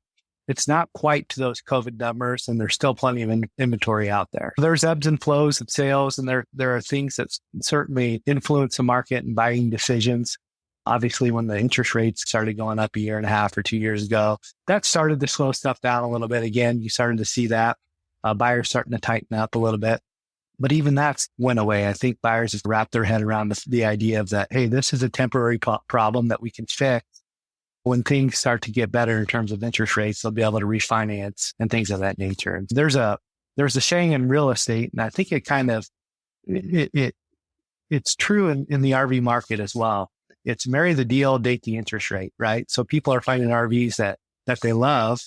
It's not quite to those COVID numbers, and there's still plenty of inventory out there. There's ebbs and flows of sales, and there are things that certainly influence the market and buying decisions. Obviously, when the interest rates started going up a year and a half or 2 years ago, that started to slow stuff down a little bit. Again, you started to see that. Buyers starting to tighten up a little bit. But even that went away. I think buyers have wrapped their head around the idea of that, hey, this is a temporary problem that we can fix. When things start to get better in terms of interest rates, they'll be able to refinance and things of that nature. And there's a saying in real estate, and I think it's true in the RV market as well. It's marry the deal, date the interest rate, right? So people are finding RVs that they love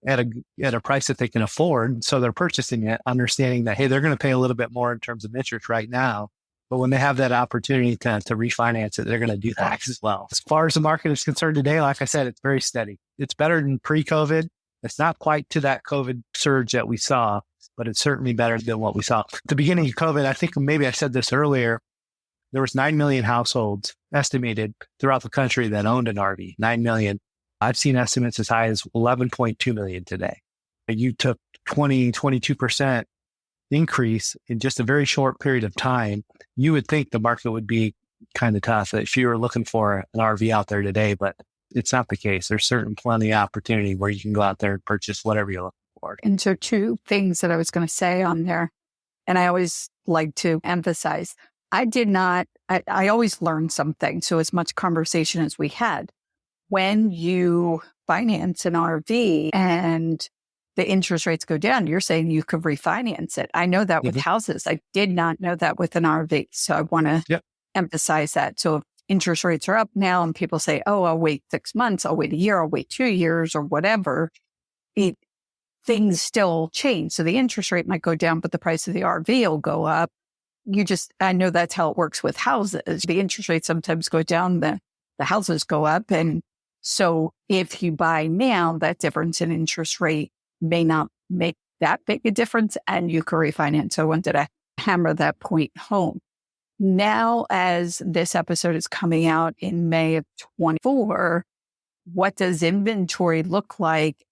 at a price that they can afford. So they're purchasing it, understanding that, hey, they're going to pay a little bit more in terms of interest right now. But when they have that opportunity to refinance it, they're going to do that as well. As far as the market is concerned today, like I said, it's very steady. It's better than pre-COVID. It's not quite to that COVID surge that we saw, but it's certainly better than what we saw. At the beginning of COVID, I think maybe I said this earlier, there was 9 million households estimated throughout the country that owned an RV, 9 million. I've seen estimates as high as 11.2 million today. You took 22% increase in just a very short period of time. You would think the market would be kind of tough if you were looking for an RV out there today, but it's not the case. There's certainly plenty of opportunity where you can go out there and purchase whatever you're looking for. And so 2 things that I was going to say on there, and I always like to emphasize, I always learn something. So as much conversation as we had, when you finance an RV and the interest rates go down, you're saying you could refinance it. I know that with houses. I did not know that with an RV. So I want to emphasize that. So if interest rates are up now and people say, oh, I'll wait 6 months, I'll wait a year, I'll wait 2 years or whatever, things still change. So the interest rate might go down, but the price of the RV will go up. I know that's how it works with houses. The interest rates sometimes go down, the houses go up. And so if you buy now, that difference in interest rate may not make that big a difference and you can refinance. So I wanted to hammer that point home. Now, as this episode is coming out in May of 24, what does inventory look like?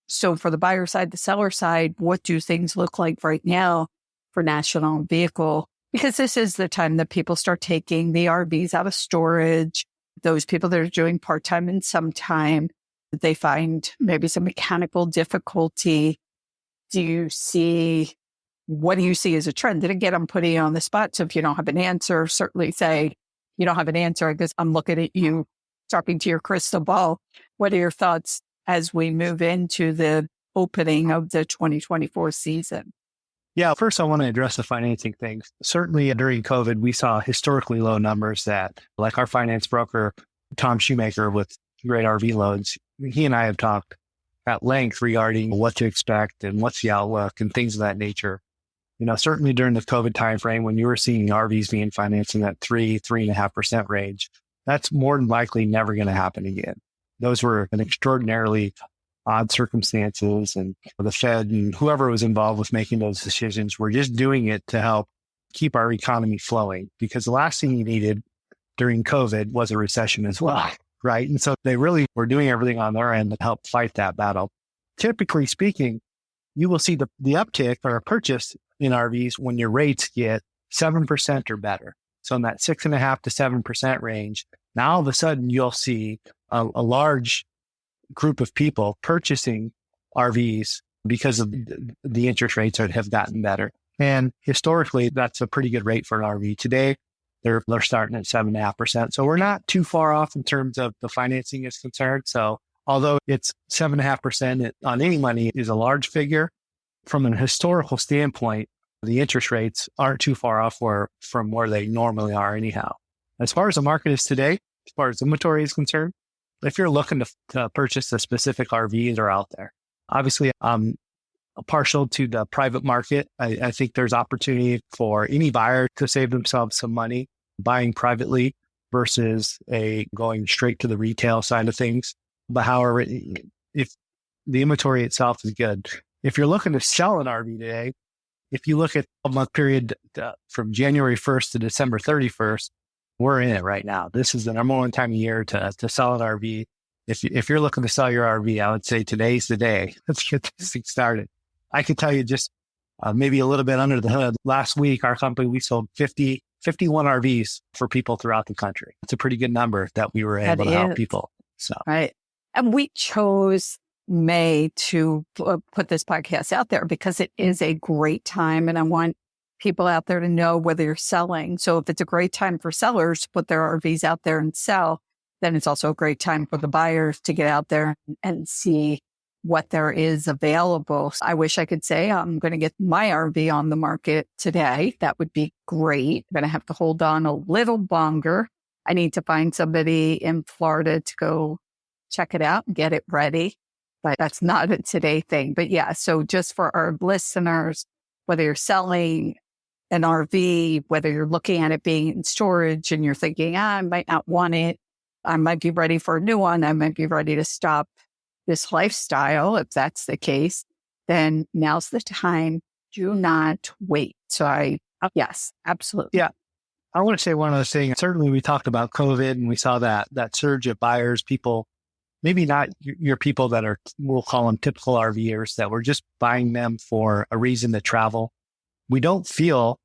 So for the buyer side, the seller side, what do things look like right now for National Vehicle? Because this is the time that people start taking the RVs out of storage. Those people that are doing part-time and sometime, they find maybe some mechanical difficulty. What do you see as a trend? And again, I'm putting you on the spot. So if you don't have an answer, certainly say you don't have an answer. I guess I'm looking at you, talking to your crystal ball. What are your thoughts as we move into the opening of the 2024 season? Yeah, first I want to address the financing things. Certainly during COVID, we saw historically low numbers that, like our finance broker, Tom Shoemaker with Great RV Loans, he and I have talked at length regarding what to expect and what's the outlook and things of that nature. Certainly during the COVID timeframe, when you were seeing RVs being financed in that 3.5% range, that's more than likely never going to happen again. Those were an extraordinarily odd circumstances, and the Fed and whoever was involved with making those decisions were just doing it to help keep our economy flowing, because the last thing you needed during COVID was a recession as well, right? And so they really were doing everything on their end to help fight that battle. Typically speaking, you will see the uptick or a purchase in RVs when your rates get 7% or better. So in that 6.5% to 7% range, now all of a sudden you'll see a large group of people purchasing RVs because of the interest rates that have gotten better. And historically, that's a pretty good rate for an RV. Today, they're starting at 7.5%. So we're not too far off in terms of the financing is concerned. So although it's 7.5% on any money is a large figure, from an historical standpoint, the interest rates aren't too far off from where they normally are anyhow. As far as the market is today, as far as inventory is concerned, if you're looking to purchase a specific RVs are out there. Obviously, I'm partial to the private market. I think there's opportunity for any buyer to save themselves some money buying privately versus going straight to the retail side of things. But however, if the inventory itself is good, if you're looking to sell an RV today, if you look at a month period from January 1st to December 31st, we're in it right now. This is the number one time of year to sell an RV. If you're looking to sell your RV, I would say today's the day. Let's get this thing started. I can tell you just maybe a little bit under the hood. Last week, our company, we sold 51 RVs for people throughout the country. It's a pretty good number that we were able to help people. So, right. And we chose May to put this podcast out there because it is a great time. And I want people out there to know whether you're selling. So if it's a great time for sellers to put their RVs out there and sell, then it's also a great time for the buyers to get out there and see what there is available. So I wish I could say I'm going to get my RV on the market today. That would be great. I'm going to have to hold on a little longer. I need to find somebody in Florida to go check it out and get it ready. But that's not a today thing. But yeah, so just for our listeners, whether you're selling an RV, whether you're looking at it being in storage and you're thinking, I might not want it, I might be ready for a new one, I might be ready to stop this lifestyle, if that's the case, then now's the time. Do not wait. So yes, absolutely. Yeah. I want to say one other thing. Certainly we talked about COVID and we saw that surge of buyers, people, maybe not your people that are, we'll call them typical RVers, that were just buying them for a reason to travel. We don't feel,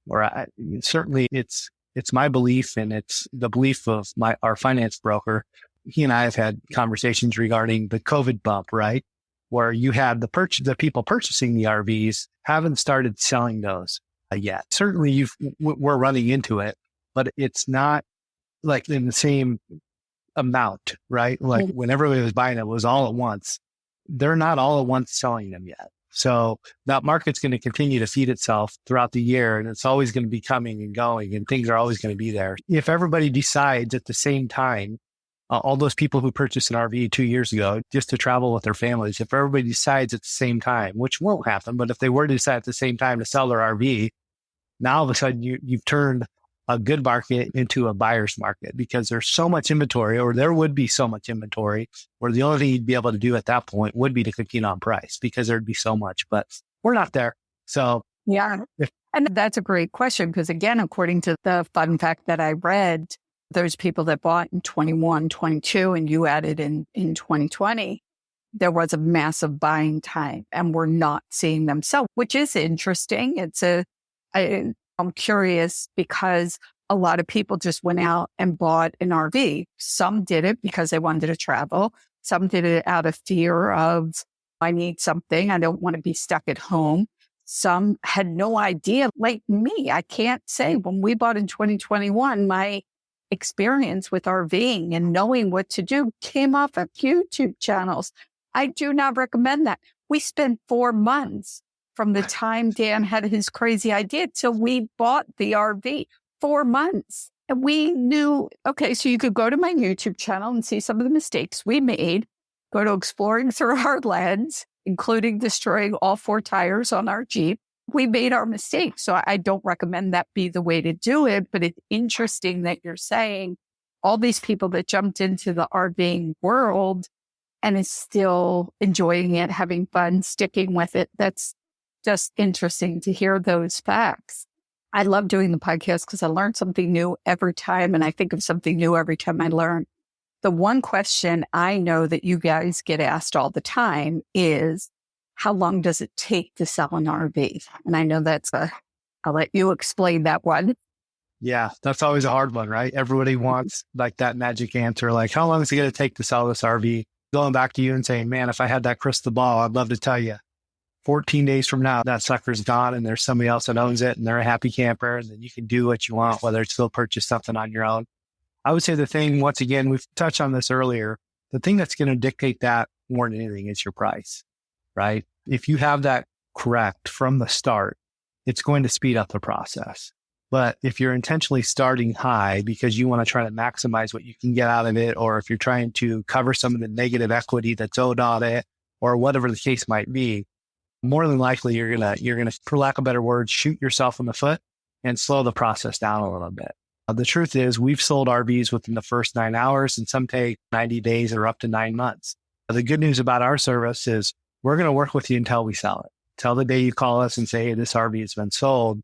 certainly it's my belief and it's the belief of our finance broker. He and I have had conversations regarding the COVID bump, right? Where you had the people purchasing the RVs haven't started selling those yet. Certainly we're running into it, but it's not like in the same amount, right? Like when everybody was buying it was all at once. They're not all at once selling them yet. So that market's going to continue to feed itself throughout the year, and it's always going to be coming and going, and things are always going to be there. If everybody decides at the same time, all those people who purchased an RV 2 years ago just to travel with their families, if everybody decides at the same time, which won't happen, but if they were to decide at the same time to sell their RV, now all of a sudden you've turned a good market into a buyer's market because there's so much inventory, or there would be so much inventory, where the only thing you'd be able to do at that point would be to compete on price because there'd be so much, but we're not there. So yeah. And that's a great question because again, according to the fun fact that I read, there's people that bought in 21, 22, and you added in 2020, there was a massive buying time and we're not seeing them sell, which is interesting. I'm curious because a lot of people just went out and bought an RV. Some did it because they wanted to travel. Some did it out of fear of, I need something. I don't want to be stuck at home. Some had no idea, like me. I can't say when we bought in 2021, my experience with RVing and knowing what to do came off of YouTube channels. I do not recommend that. We spent 4 months from the time Dan had his crazy idea till we bought the RV. 4 months. And we knew, okay, so you could go to my YouTube channel and see some of the mistakes we made, go to Exploring Through Our Lens, including destroying all 4 tires on our Jeep. We made our mistakes. So I don't recommend that be the way to do it, but it's interesting that you're saying all these people that jumped into the RVing world and is still enjoying it, having fun, sticking with it. That's just interesting to hear those facts. I love doing the podcast because I learn something new every time, and I think of something new every time I learn. The one question I know that you guys get asked all the time is, how long does it take to sell an RV? And I know I'll let you explain that one. Yeah, that's always a hard one, right? Everybody wants like that magic answer, like how long is it going to take to sell this RV? Going back to you and saying, man, if I had that crystal ball, I'd love to tell you 14 days from now, that sucker's gone and there's somebody else that owns it and they're a happy camper and then you can do what you want, whether it's still purchase something on your own. I would say the thing, once again, we've touched on this earlier, the thing that's going to dictate that more than anything is your price, right? If you have that correct from the start, it's going to speed up the process. But if you're intentionally starting high because you want to try to maximize what you can get out of it, or if you're trying to cover some of the negative equity that's owed on it, or whatever the case might be, more than likely you're gonna, for lack of better words, shoot yourself in the foot and slow the process down a little bit. The truth is we've sold RVs within the first 9 hours, and some take 90 days or up to 9 months. The good news about our service is we're going to work with you until we sell it. Till the day you call us and say, hey, this RV has been sold,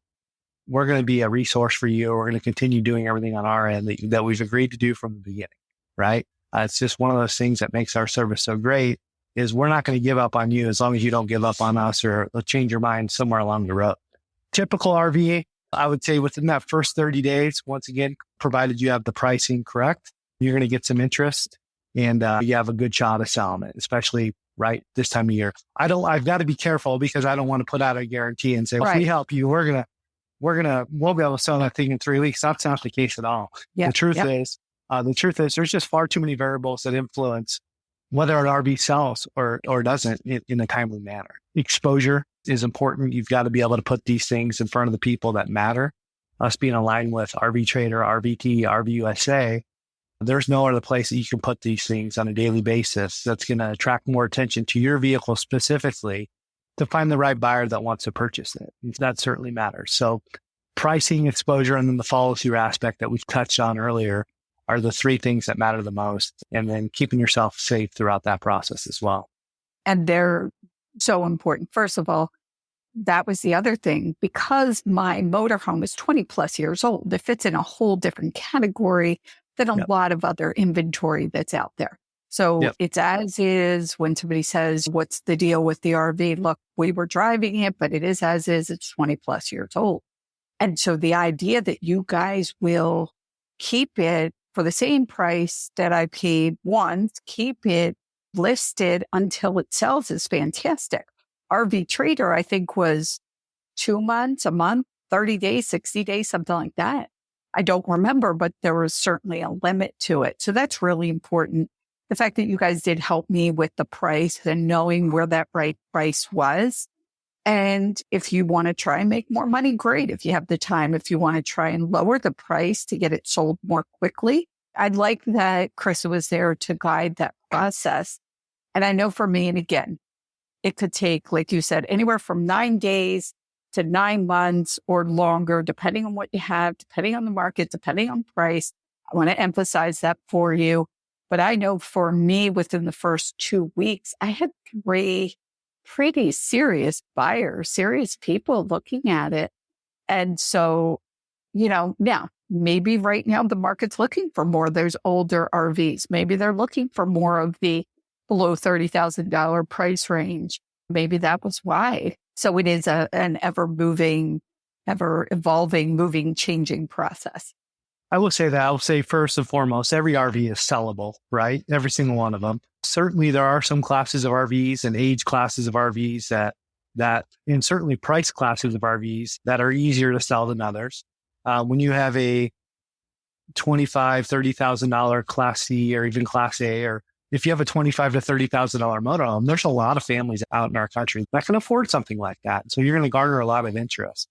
we're going to be a resource for you. We're going to continue doing everything on our end that we've agreed to do from the beginning, right? It's just one of those things that makes our service so great is we're not going to give up on you as long as you don't give up on us or change your mind somewhere along the road. Typical RV, I would say within that first 30 days, once again, provided you have the pricing correct, you're going to get some interest and you have a good shot of selling it, especially right this time of year. I've got to be careful because I don't want to put out a guarantee and say, well, if we help you, we'll be able to sell that thing in 3 weeks. That's not the case at all. The truth is there's just far too many variables that influence whether an RV sells or doesn't in a timely manner. Exposure is important. You've got to be able to put these things in front of the people that matter. Us being aligned with RV Trader, RVT, RV USA, there's no other place that you can put these things on a daily basis that's going to attract more attention to your vehicle specifically to find the right buyer that wants to purchase it. That certainly matters. So pricing, exposure, and then the follow-through aspect that we've touched on earlier are the 3 things that matter the most. And then keeping yourself safe throughout that process as well. And they're so important. First of all, that was the other thing. Because my motorhome is 20 plus years old, it fits in a whole different category than a lot of other inventory that's out there. So it's as is. When somebody says, what's the deal with the RV? Look, we were driving it, but it is as is. It's 20 plus years old. And so the idea that you guys will keep it for the same price that I paid once, keep it listed until it sells is fantastic. RV Trader, I think, was 2 months, a month, 30 days, 60 days, something like that. I don't remember, but there was certainly a limit to it. So that's really important. The fact that you guys did help me with the price and knowing where that right price was. And if you want to try and make more money, great. If you have the time, if you want to try and lower the price to get it sold more quickly, I'd like that Chris was there to guide that process. And I know for me, and again, it could take, like you said, anywhere from 9 days to 9 months or longer, depending on what you have, depending on the market, depending on price. I want to emphasize that for you. But I know for me, within the first 2 weeks, I had 3 pretty serious buyers, serious people looking at it. And so, now, maybe right now the market's looking for more of those older RVs. Maybe they're looking for more of the below $30,000 price range. Maybe that was why. So it is an ever-moving, ever-evolving, moving, changing process. I will say that. I'll say first and foremost, every RV is sellable, right? Every single one of them. Certainly, there are some classes of RVs and age classes of RVs that, and certainly price classes of RVs that are easier to sell than others. When you have a $25,000, $30,000 Class C or even Class A, or if you have a $25,000 to $30,000 motorhome, there's a lot of families out in our country that can afford something like that. So you're going to garner a lot of interest.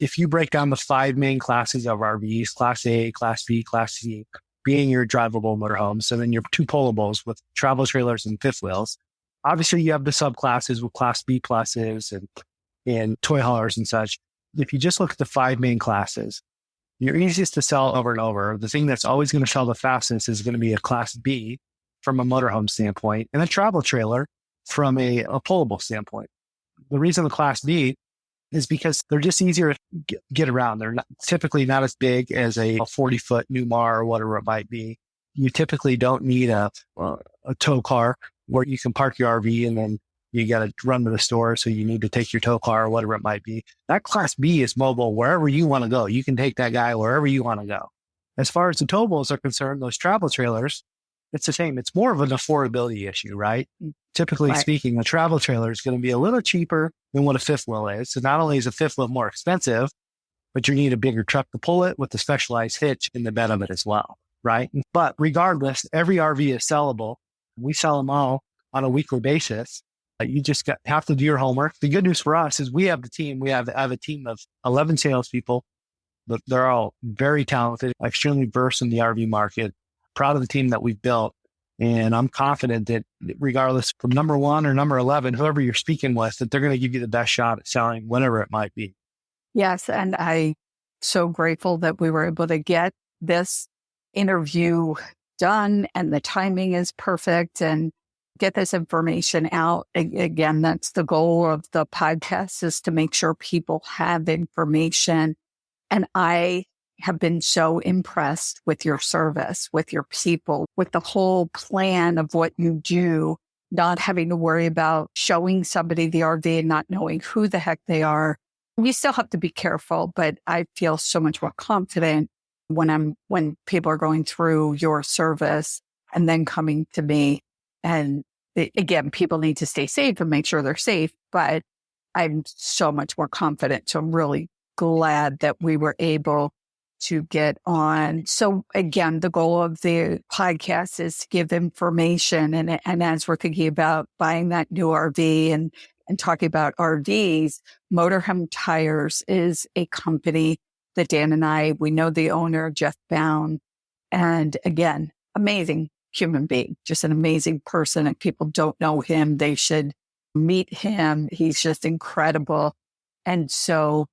If you break down the 5 main classes of RVs, Class A, Class B, Class C, being your drivable motorhomes, and then your 2 pullables with travel trailers and fifth wheels. Obviously, you have the subclasses with Class B pluses and toy haulers and such. If you just look at the 5 main classes, your easiest to sell over and over, the thing that's always going to sell the fastest is going to be a Class B from a motorhome standpoint and a travel trailer from a pullable standpoint. The reason the Class B is because they're just easier to get around. They're typically not as big as a 40-foot Newmar or whatever it might be. You typically don't need a tow car where you can park your RV and then you got to run to the store. So you need to take your tow car or whatever it might be. That Class B is mobile wherever you want to go. You can take that guy wherever you want to go. As far as the towables are concerned, those travel trailers, it's the same. It's more of an affordability issue, right? Typically speaking, a travel trailer is going to be a little cheaper than what a fifth wheel is. So not only is a fifth wheel more expensive, but you need a bigger truck to pull it with the specialized hitch in the bed of it as well, right? But regardless, every RV is sellable. We sell them all on a weekly basis. You just have to do your homework. The good news for us is we have the team. I have a team of 11 salespeople. They're all very talented, extremely versed in the RV market. Proud of the team that we've built. And I'm confident that regardless from number 1 or number 11, whoever you're speaking with, that they're going to give you the best shot at selling whatever it might be. Yes. And I'm so grateful that we were able to get this interview done and the timing is perfect and get this information out. Again, that's the goal of the podcast, is to make sure people have information. And I have been so impressed with your service, with your people, with the whole plan of what you do, not having to worry about showing somebody the RV and not knowing who the heck they are. You still have to be careful, but I feel so much more confident when people are going through your service and then coming to me. And again, people need to stay safe and make sure they're safe, but I'm so much more confident. So I'm really glad that we were able to get on. So again, the goal of the podcast is to give information. And as we're thinking about buying that new RV and talking about RVs, Motorhome Tires is a company that Dan and we know the owner, Jeff Bound. And again, amazing human being, just an amazing person. If people don't know him, they should meet him. He's just incredible. And so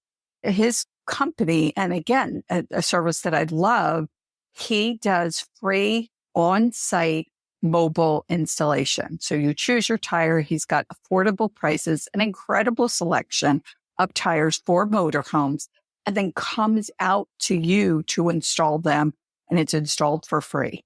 his company, and again, a service that I love, he does free on-site mobile installation. So you choose your tire. He's got affordable prices, an incredible selection of tires for motorhomes, and then comes out to you to install them, and it's installed for free.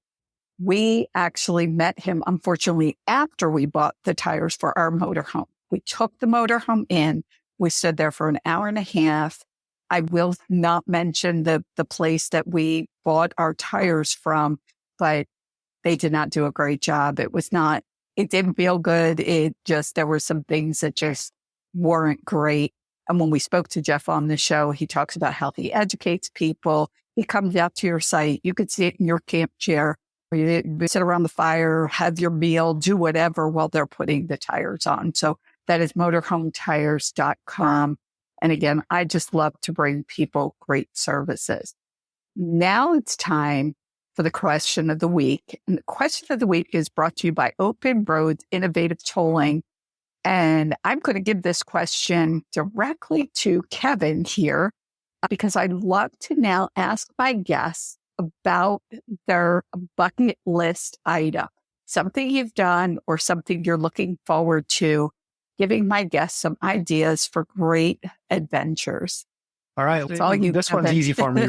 We actually met him, unfortunately, after we bought the tires for our motorhome. We took the motorhome in. We stood there for an hour and a half. I will not mention the place that we bought our tires from, but they did not do a great job. It didn't feel good. There were some things that just weren't great. And when we spoke to Jeff on the show, he talks about how he educates people. He comes out to your site. You could sit in your camp chair, or you sit around the fire, have your meal, do whatever while they're putting the tires on. So that is motorhometires.com. And again, I just love to bring people great services. Now it's time for the question of the week. And the question of the week is brought to you by Open Roads Innovative Tolling. And I'm going to give this question directly to Kevin here, because I'd love to now ask my guests about their bucket list item, something you've done or something you're looking forward to, giving my guests some ideas for great adventures. All right. This one's easy for me.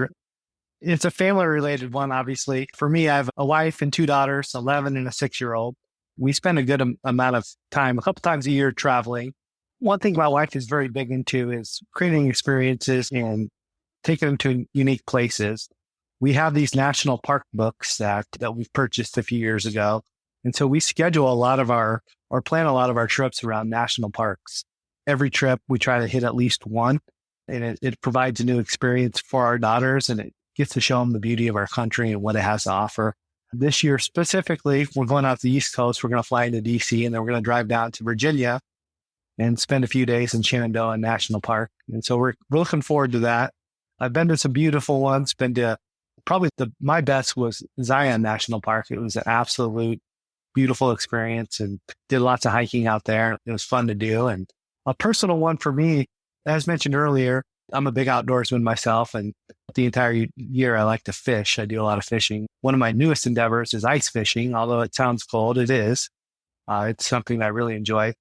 It's a family related one, obviously. For me, I have a wife and 2 daughters, 11 and a 6-year-old. We spend a good amount of time, a couple times a year, traveling. One thing my wife is very big into is creating experiences and taking them to unique places. We have these national park books that we've purchased a few years ago. And so we schedule plan a lot of our trips around national parks. Every trip, we try to hit at least one, and it provides a new experience for our daughters, and it gets to show them the beauty of our country and what it has to offer. This year specifically, we're going out to the East Coast. We're going to fly into DC, and then we're going to drive down to Virginia and spend a few days in Shenandoah National Park. And so we're looking forward to that. I've been to some beautiful ones. My best was Zion National Park. It was an absolute beautiful experience, and did lots of hiking out there. It was fun to do. And a personal one for me, as mentioned earlier, I'm a big outdoorsman myself, and the entire year I like to fish. I do a lot of fishing. One of my newest endeavors is ice fishing. Although it sounds cold, it is. It's something that I really enjoy.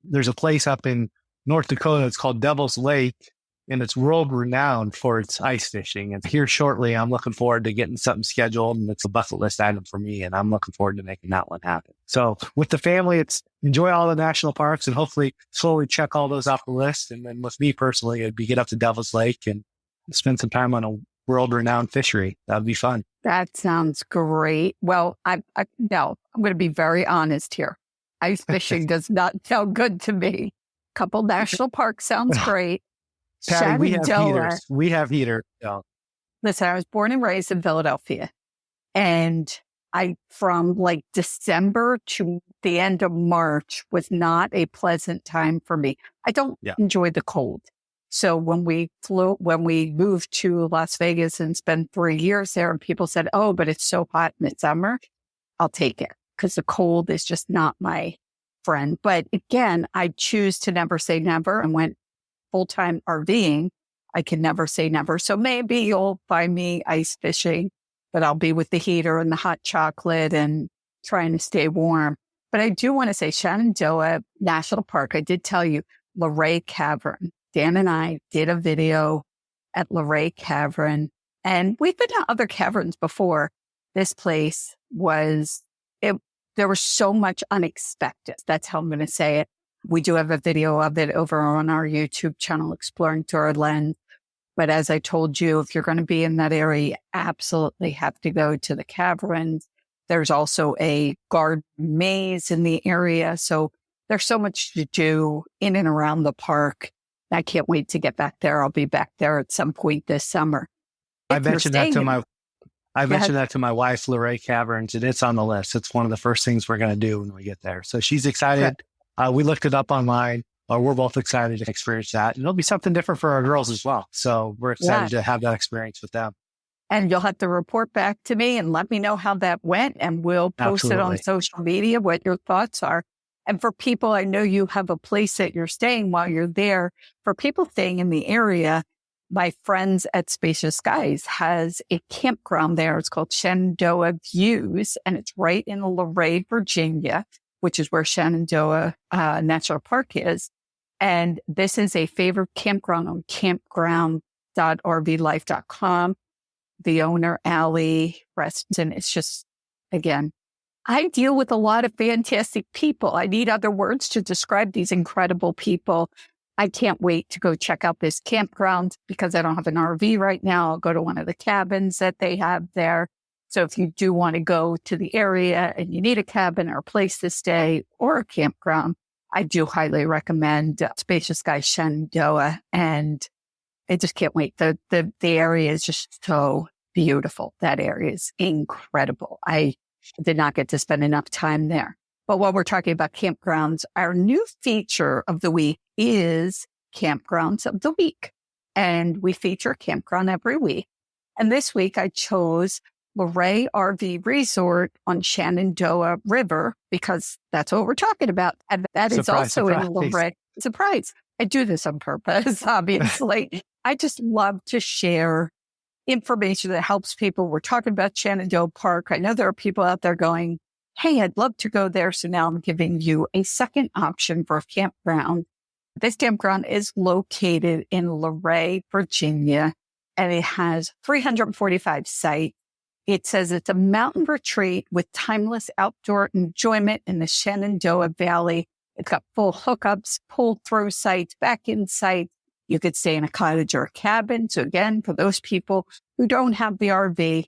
There's a place up in North Dakota. It's called Devil's Lake, and it's world renowned for its ice fishing. And here shortly, I'm looking forward to getting something scheduled, and it's a bucket list item for me, and I'm looking forward to making that one happen. So with the family, it's enjoy all the national parks and hopefully slowly check all those off the list. And then with me personally, it'd be get up to Devil's Lake and spend some time on a world renowned fishery. That'd be fun. That sounds great. Well, I'm going to be very honest here. Ice fishing does not sound good to me. Couple national parks sounds great. Patty, we have heaters. Yeah. Listen, I was born and raised in Philadelphia, and from like December to the end of March was not a pleasant time for me. I don't enjoy the cold. So when we moved to Las Vegas and spent 3 years there, and people said, "Oh, but it's so hot in the summer," I'll take it. because the cold is just not my friend. But again, I choose to never say never, and went full-time RVing. I can never say never. So maybe you'll find me ice fishing, but I'll be with the heater and the hot chocolate and trying to stay warm. But I do want to say Shenandoah National Park, I did tell you, Luray Cavern. Dan and I did a video at Luray Cavern, and we've been to other caverns before. This place there was so much unexpected. That's how I'm going to say it. We do have a video of it over on our YouTube channel, Exploring Through Our Lens. But as I told you, if you're going to be in that area, you absolutely have to go to the caverns. There's also a garden maze in the area. So there's so much to do in and around the park. I can't wait to get back there. I'll be back there at some point this summer. I mentioned that to my wife, Luray Caverns, and it's on the list. It's one of the first things we're going to do when we get there. So she's excited. We looked it up online. We're both excited to experience that. And it'll be something different for our girls as well. So we're excited to have that experience with them. And you'll have to report back to me and let me know how that went. And we'll post it on social media, what your thoughts are. And for people, I know you have a place that you're staying while you're there. For people staying in the area, my friends at Spacious Skies has a campground there. It's called Shenandoah Views, and it's right in Luray, Virginia, which is where Shenandoah National Park is. And this is a favorite campground on campground.rvlife.com. The owner, Allie Reston, it's just, again, I deal with a lot of fantastic people. I need other words to describe these incredible people. I can't wait to go check out this campground because I don't have an RV right now. I'll go to one of the cabins that they have there. So if you do want to go to the area and you need a cabin or a place to stay or a campground, I do highly recommend Spacious Skies Shenandoah. And I just can't wait. The area is just so beautiful. That area is incredible. I did not get to spend enough time there. But while we're talking about campgrounds, our new feature of the week is Campgrounds of the Week. And we feature a campground every week. And this week I chose Luray RV Resort on Shenandoah River because that's what we're talking about. And that is also in Luray. Surprise. I do this on purpose, obviously. I just love to share information that helps people. We're talking about Shenandoah Park. I know there are people out there going, hey, I'd love to go there. So now I'm giving you a second option for a campground. This campground is located in Luray, Virginia, and it has 345 sites. It says it's a mountain retreat with timeless outdoor enjoyment in the Shenandoah Valley. It's got full hookups, pull-through sites, back-in sites. You could stay in a cottage or a cabin. So again, for those people who don't have the RV,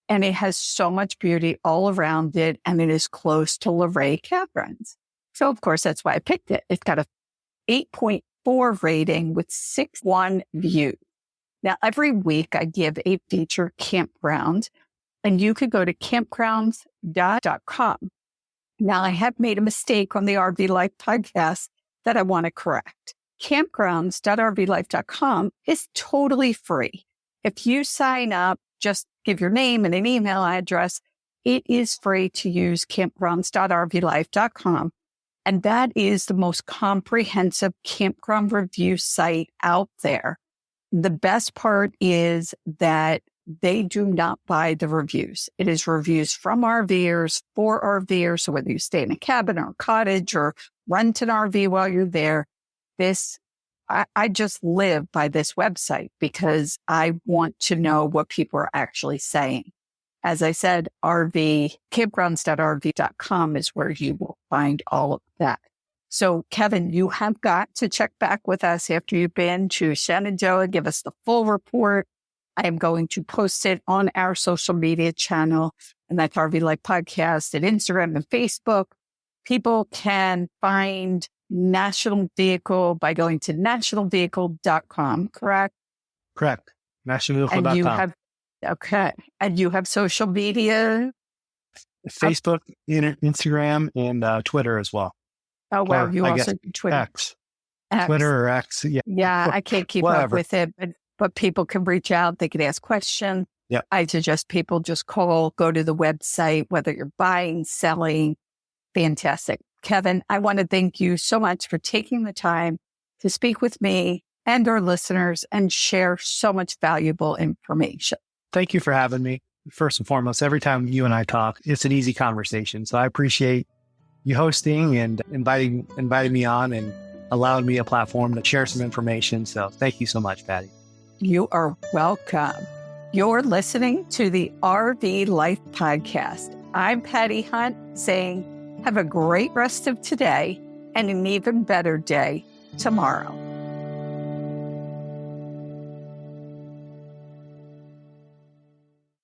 and it has so much beauty all around it, and it is close to Luray Caverns. So of course, that's why I picked it. It's got a 8.4 rating with 6.1 views. Now, every week I give a featured campground, and you could go to campgrounds.com. Now, I have made a mistake on the RV Life podcast that I want to correct. Campgrounds.rvlife.com is totally free. If you sign up, just give your name and an email address. It is free to use campgrounds.rvlife.com. And that is the most comprehensive campground review site out there. The best part is that they do not buy the reviews. It is reviews from RVers for RVers. So whether you stay in a cabin or a cottage or rent an RV while you're there, I just live by this website because I want to know what people are actually saying. As I said, campgrounds.rv.com is where you will find all of that. So Kevin, you have got to check back with us after you've been to Shenandoah. Give us the full report. I am going to post it on our social media channel, and that's RV Life Podcast at Instagram and Facebook. People can find National Vehicle by going to nationalvehicle.com, correct? Correct. Nationalvehicle.com. And you have social media? Facebook, Instagram, and Twitter as well. Oh, wow. You also do Twitter. X. Twitter or X. Yeah. Yeah, I can't keep up with it, but people can reach out. They can ask questions. Yep. I suggest people just call, go to the website, whether you're buying, selling. Fantastic. Kevin, I want to thank you so much for taking the time to speak with me and our listeners and share so much valuable information. Thank you for having me. First and foremost, every time you and I talk, it's an easy conversation. So I appreciate you hosting and inviting me on and allowing me a platform to share some information. So thank you so much, Patty. You are welcome. You're listening to the RV Life Podcast. I'm Patty Hunt saying, have a great rest of today and an even better day tomorrow.